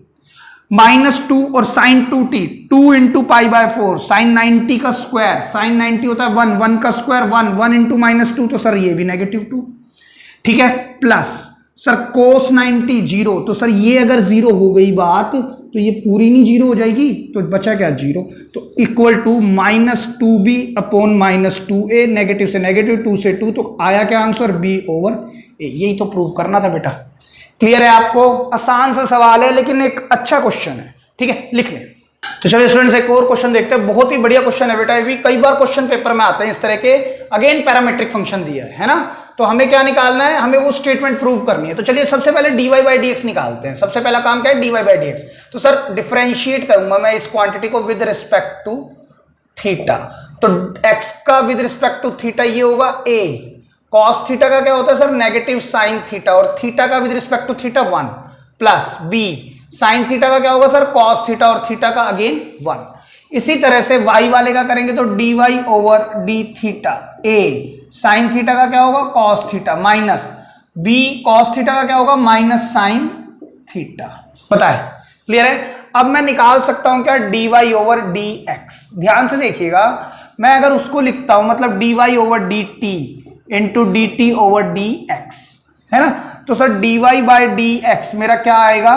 माइनस 2 और sine 2t 2 into pi by 4 sine 90 का स्क्वायर, साइन 90 होता है 1 का स्क्वायर 1 इंटू माइनस 2, तो सर ये भी नेगेटिव 2, ठीक है, प्लस सर कोस 90 0, तो सर ये अगर 0 हो गई बात तो ये पूरी नहीं 0 हो जाएगी, तो बचा क्या 0, तो equal to minus 2b upon minus 2a, negative से नेगेटिव 2 से 2, तो आया क्या आंसर b ओवर a। यही तो प्रूव करना था बेटा। क्लियर है आपको, आसान सा सवाल है लेकिन एक अच्छा क्वेश्चन है, ठीक है, लिख लें। तो चलिए स्टूडेंट्स एक और क्वेश्चन देखते हैं, बहुत ही बढ़िया क्वेश्चन है बेटा, ये भी कई बार क्वेश्चन पेपर में आते हैं इस तरह के। अगेन पैरामीट्रिक फंक्शन दिया है ना, तो हमें क्या निकालना है, हमें वो स्टेटमेंट प्रूव करनी है। तो चलिए सबसे पहले dy बाई dx निकालते हैं। सबसे पहला काम क्या है, dy बाई dx। तो सर डिफरेंशिएट करूंगा मैं इस क्वांटिटी को विद रिस्पेक्ट टू थीटा, तो x का विद रिस्पेक्ट टू थीटा ये होगा a, cos थीटा का क्या होता है सर नेगेटिव साइन थीटा, और थीटा का with respect to theta 1, plus b sine theta का क्या होगा सर cos थीटा, और थीटा का अगेन 1। इसी तरह से y वाले का करेंगे तो dy over d theta, a sign theta का क्या होगा cos theta, minus b cos theta का क्या होगा माइनस साइन थीटा। पता है, क्लियर है। अब मैं निकाल सकता हूं क्या, dy ओवर dx। ध्यान से देखिएगा, मैं अगर उसको लिखता हूं मतलब dy over dt into dt over dx, है ना, तो सर dy बाई dx मेरा क्या आएगा,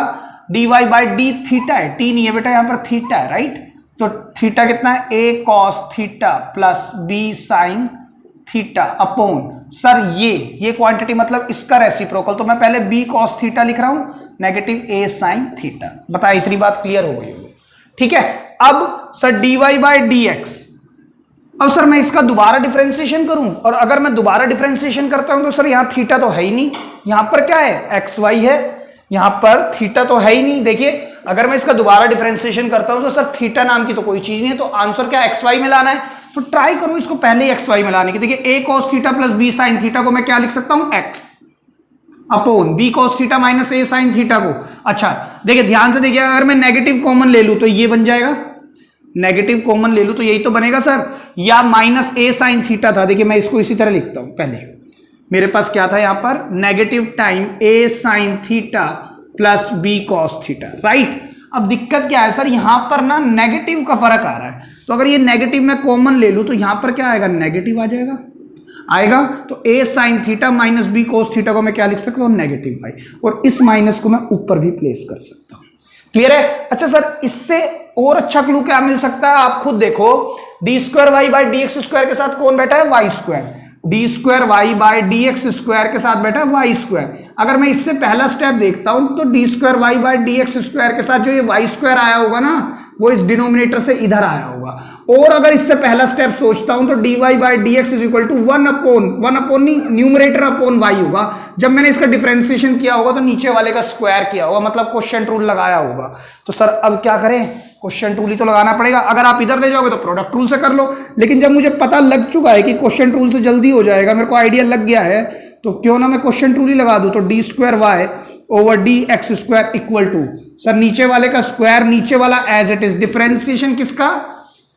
dy बाई d थीटा है, t नहीं है बेटा यहां पर थीटा है, राइट, तो थीटा कितना है a cos theta plus b sine theta upon sir ये क्वांटिटी मतलब इसका रेसिप्रोकल, तो मैं पहले b cos थीटा लिख रहा हूं नेगेटिव a साइन थीटा। बताइए इतनी बात क्लियर हो गई होगी, ठीक है। अब सर dy बाई dx, अब सर मैं इसका दोबारा डिफरेंशिएशन करूं, और अगर मैं दोबारा डिफरेंशिएशन करता हूं तो सर यहां थीटा तो है ही नहीं, यहां पर क्या है xy है, यहां पर थीटा तो है ही नहीं। देखिए अगर मैं इसका दोबारा डिफरेंशिएशन करता हूं तो सर थीटा नाम की तो कोई चीज नहीं है, तो आंसर क्या xy में लाना है, तो ट्राई करो इसको पहले ही xy में लाने की। देखिए a cos theta plus b sin theta को मैं क्या लिख सकता हूं, x upon b cos theta minus a sin theta को। अच्छा देखिए ध्यान से देखिए, अगर मैं नेगेटिव कॉमन ले लूं तो ये बन जाएगा, नेगेटिव कॉमन ले लूं तो यही तो बनेगा सर, या माइनस ए साइन थीटा था। देखिए मैं इसको इसी तरह लिखता हूं, पहले मेरे पास क्या था यहां पर, negative time a sine theta plus b cos theta, right. अब दिक्कत क्या है सर, यहां पर ना नेगेटिव का फर्क आ रहा है, तो अगर ये नेगेटिव मैं कॉमन ले लूं तो यहां पर क्या आएगा, नेगेटिव आ आएगा। तो a sine theta minus b cos theta को मैं क्या लिख सकता हूं, नेगेटिव वाई, और इस माइनस को मैं ऊपर भी प्लेस कर सकता हूं। क्लियर है? अच्छा सर, इससे और अच्छा क्लू क्या मिल सकता है, आप खुद देखो, d square y by d x square के साथ कौन बैठा है, y square. D square y by d x square के साथ बैठा है वाई स्क्वायर। अगर मैं इससे पहला स्टेप देखता हूं तो d square y by d x square के साथ जो ये वाई स्क्वायर आया होगा ना, वो इस डिनोमिनेटर से इधर आया होगा। और अगर इससे पहला स्टेप सोचता हूं तो d y by d x is equal to one upon नहीं, न्यूमरेटर अपॉन वाई होगा। जब मैंने इसका डिफरेंशिएशन किया होगा तो नीचे वाले का स्क्वायर किया होगा, मतलब क्वोशिएंट रूल लगाया होगा। तो सर अब क्या करें, क्वोशिएंट रूल ही तो लगाना पड़ेगा। अगर आप इधर ले जाओगे तो प्रोडक्ट रूल से कर लो, लेकिन जब मुझे पता लग चुका है कि क्वोशिएंट रूल से जल्दी हो जाएगा, मेरे को आइडिया लग गया है, तो क्यों ना मैं क्वोशिएंट रूल ही लगा दूं। तो d square y over d x square equal to, sir नीचे वाले का स्क्वायर, नीचे वाला एज इट इज, डिफरेंशिएशन किसका,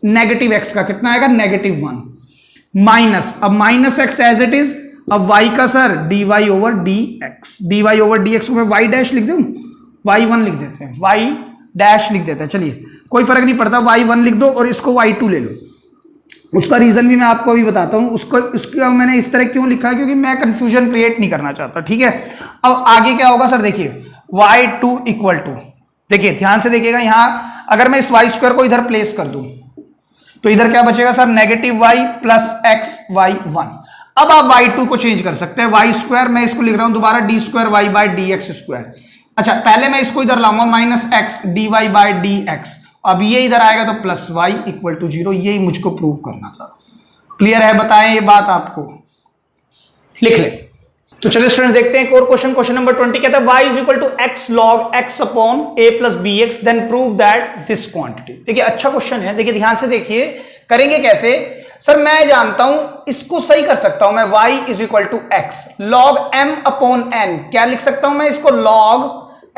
नेगेटिव एक्स का, कितना आएगा, नेगेटिव 1 माइनस, अब minus x as it is, अब वाई का sir d y over d x, d y over d x को मैं वाई डैश लिख दूं, वाई 1 लिख देते हैं, वाई डैश लिख देते हैं, चलिए कोई फर्क नहीं पड़ता, वाई 1 लिख दो और इसको वाई 2 ले लो। उसका रीजन भी मैं आपको अभी बताता हूं, उसको मैंने इस तरह क्यों लिखा है, क्योंकि मैं कंफ्यूजन क्रिएट नहीं करना चाहता, ठीक है। अब आगे क्या होगा सर, देखिए y2 इक्वल टू, देखिए ध्यान से देखिएगा, यहां अगर मैं इस y स्क्वायर को इधर प्लेस कर दूं तो इधर क्या बचेगा sir, negative y plus x y 1। अब आप y2 को चेंज कर सकते हैं, y स्क्वायर, मैं इसको लिख रहा हूं दोबारा d square y by d x square. अच्छा पहले मैं इसको इधर लाऊंगा, minus x d y by d x, अब ये इधर आएगा तो प्लस वाई इक्वल टू 0, यही मुझको प्रूव करना था। क्लियर है, बताएं ये बात आपको, लिख ले। तो चलिए स्टूडेंट्स देखते हैं एक और क्वेश्चन, क्वेश्चन नंबर 20 कहता है y is equal to x log x upon a plus b x, then prove that this quantity. देखिए अच्छा क्वेश्चन है, देखिए ध्यान से देखिए, करेंगे कैसे सर, मैं जानता हूं इसको सही कर सकता हूं मैं, y is equal to x log m upon n, क्या लिख सकता हूं मैं इसको, log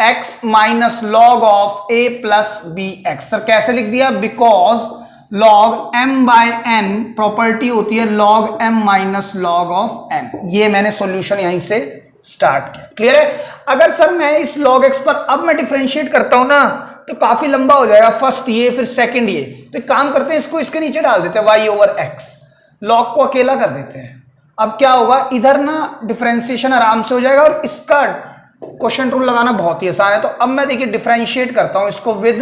x minus log of a plus b x. Sir कैसे लिख दिया, because log m by n property होती है log m minus log of n, ये मैंने सॉल्यूशन यहीं से स्टार्ट किया। क्लियर है? अगर सर मैं इस log x पर अब मैं डिफरेंशिएट करता हूं ना तो काफी लंबा हो जाएगा, फर्स्ट ये फिर सेकंड ये, तो एक काम करते हैं इसको इसके नीचे डाल देते हैं y ओवर x, log को अकेला कर देते हैं। अब क्या होगा, इधर ना डिफरेंशिएशन आराम से हो जाएगा और इसका क्वोशिएंट रूल लगाना बहुत ही आसान है। तो अब मैं देखिए डिफरेंशिएट करता हूं इसको विद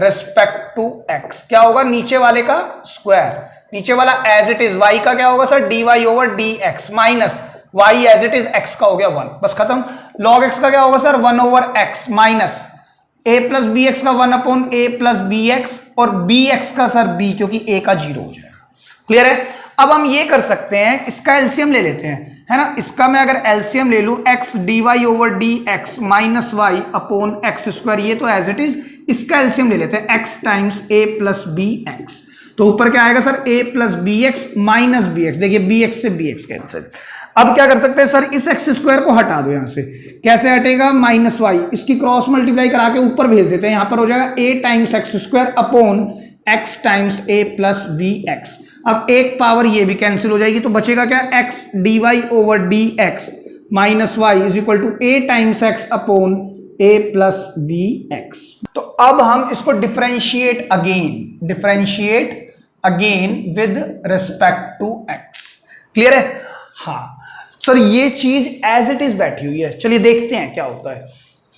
रेस्पेक्ट टू x, क्या होगा, नीचे वाले का स्क्वायर, नीचे वाला एज इट इज, y का क्या होगा sir, d y over d x minus y as it is, x का हो गया 1, बस खत्म। log x का क्या होगा sir, 1 over x minus a plus b x का 1 upon a plus b x, और bx का सर b, क्योंकि a का 0 हो जाएगा। क्लियर है? अब हम ये कर सकते हैं, इसका एलसीएम ले लेते हैं, है ना, इसका मैं अगर एलसीएम ले लूं, x d y over d x minus y upon x square, ये तो एज इट इज, इसका एलसीएम ले लेते हैं, x times a plus b x, तो ऊपर क्या आएगा sir, a plus b x minus b x, देखिए बी एक्स से बी एक्स कैंसिल। अब क्या कर सकते हैं सर, इस एक्स स्क्वायर को हटा दो यहां से, कैसे हटेगा, माइनस वाई, इसकी क्रॉस मल्टीप्लाई करा के ऊपर भेज देते हैं, यहां पर हो जाएगा a times x square upon x times a plus b x. अब एक पावर ये भी कैंसिल हो जाएगी, तो बचेगा क्या, x d y over d x minus y is equal to a times x upon a plus b x. तो अब हम इसको differentiate again with respect to x। Clear है? हाँ सर, ये चीज एज इट इज बैठी हुई है, चलिए देखते हैं क्या होता है।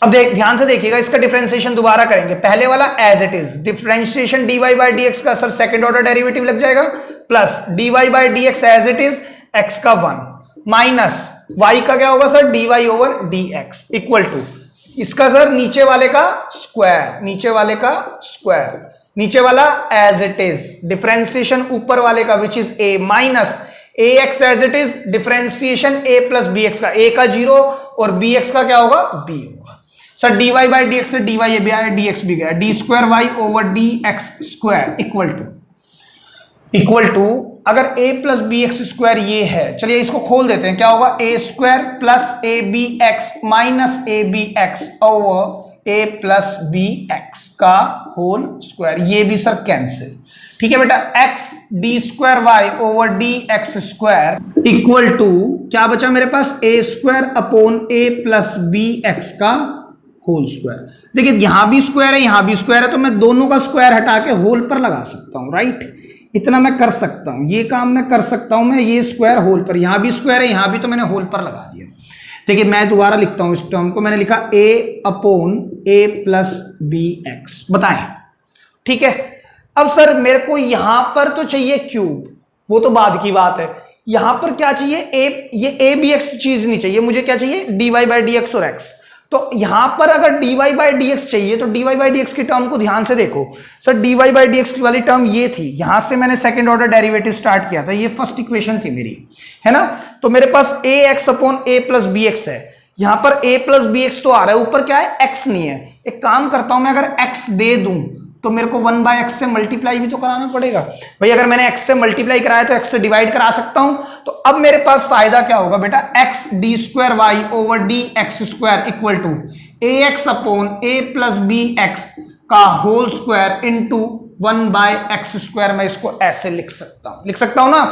अब ध्यान से देखिएगा, इसका डिफरेंशिएशन दोबारा करेंगे, पहले वाला as it is, differentiation d y by d x का सर सेकंड ऑर्डर डेरिवेटिव लग जाएगा, plus d y by d x as it is, x का 1 माइनस वाई का क्या होगा sir, d y over d x equal to, इसका sir नीचे वाले का स्क्वायर, नीचे वाला एज इट इज, डिफरेंशिएशन ऊपर वाले का which is a minus a x as it is, differentiation a plus b x का, a का 0 और बी एक्स का क्या होगा, b होगा। Sir d y by d x से डी वाई भी आया, डी एक्स भी गया, d square y over d x square equal to अगर a plus b x square ये है, चलिए इसको खोल देते हैं, क्या होगा, a square plus a b x minus a b x over a plus b x का होल स्क्वायर, ये भी सर कैंसिल। ठीक है बेटा, x d square y over d x square equal to क्या बचा मेरे पास, a square upon a plus b x का होल स्क्वायर। देखिए यहां भी स्क्वायर है, यहां भी स्क्वायर है, तो मैं दोनों का स्क्वायर हटा के होल पर लगा सकता हूं, राइट। इतना मैं कर सकता हूं, ये काम मैं कर सकता हूं, मैं ये स्क्वायर होल पर, यहां भी स्क्वायर है, यहां भी, तो मैंने होल पर लगा दिया। देखिए मैं दोबारा लिखता हूं इस टर्म को, मैंने लिखा ए upon a plus b x, बताएं। ठीक है, अब सर मेरे को यहां पर तो चाहिए क्यूब, वो तो बाद की बात है। यहां पर क्या चाहिए, ये ए बी एक्स चीज नहीं चाहिए मुझे, क्या चाहिए, d y by d x और एक्स। तो यहां पर अगर dy बाई डी एक्स चाहिए तो dy बाई डी एक्स की टर्म को ध्यान से देखो sir, dy by d x वाली टर्म ये थी, यहां से मैंने सेकंड ऑर्डर डेरिवेटिव स्टार्ट किया था, ये फर्स्ट इक्वेशन थी मेरी, है ना। तो मेरे पास ए x upon a plus b x है, यहां पर a प्लस बी एक्स तो आ रहा है, ऊपर क्या है, x नहीं है। एक काम करता हूं मैं, अगर x दे दूं तो मेरे को 1 बाय एक्स से मल्टीप्लाई भी तो कराना पड़ेगा भाई। अगर मैंने x से मल्टीप्लाई कराया तो x से डिवाइड करा सकता हूं। तो अब मेरे पास फायदा क्या होगा बेटा, x d square y over d x square equal to a x upon a plus b x का whole square into 1 by x square. मैं इसको ऐसे लिख सकता हूं ना।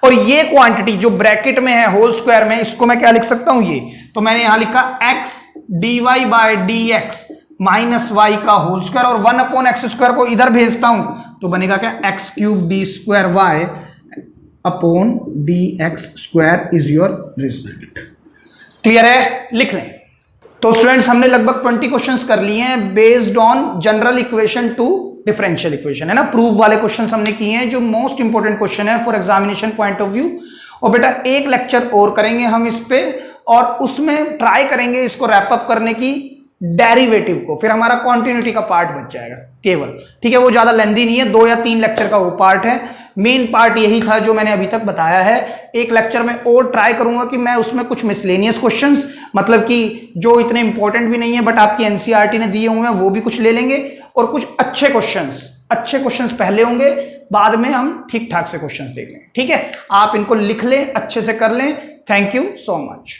और ये क्वांटिटी जो ब्रैकेट में है होल स्क्वायर में, इसको मैं क्या लिख सकता हूं, ये तो मैंने यहां लिखा x d y by d x minus y का होल स्क्वायर, और 1 अपॉन एक्स स्क्वायर को इधर भेजता हूं तो बनेगा क्या, x cube d square y upon d x square is your result. Clear है, लिख लें। तो स्टूडेंट्स हमने लगभग 20 क्वेश्चंस कर लिए हैं based on general equation two differential equation, है ना। प्रूफ वाले क्वेश्चंस हमने किए हैं जो मोस्ट इंपोर्टेंट क्वेश्चन है for examination point of view. और बेटा एक लेक्चर और करेंगे हम इस पे, और उसमें ट्राई करेंगे इसको रैप अप करने की डेरिवेटिव को, फिर हमारा कॉन्टिन्यूटी का पार्ट बच जाएगा केवल। ठीक है, वो ज्यादा लेंदी नहीं है, 2 या 3 लेक्चर का वो पार्ट है। मेन पार्ट यही था जो मैंने अभी तक बताया है। एक लेक्चर में और ट्राई करूंगा कि मैं उसमें कुछ मिसलेनियस क्वेश्चंस, मतलब कि जो इतने इंपॉर्टेंट भी नहीं है बट आपकी एनसीईआरटी ने दिए हुए हैं, वो भी कुछ ले लेंगे। और कुछ अच्छे क्वेश्चंस पहले होंगे, बाद में हम ठीक ठाक से क्वेश्चंस देख लेंगे। ठीक है, आप इनको लिख लें, अच्छे से कर लें। Thank you so much.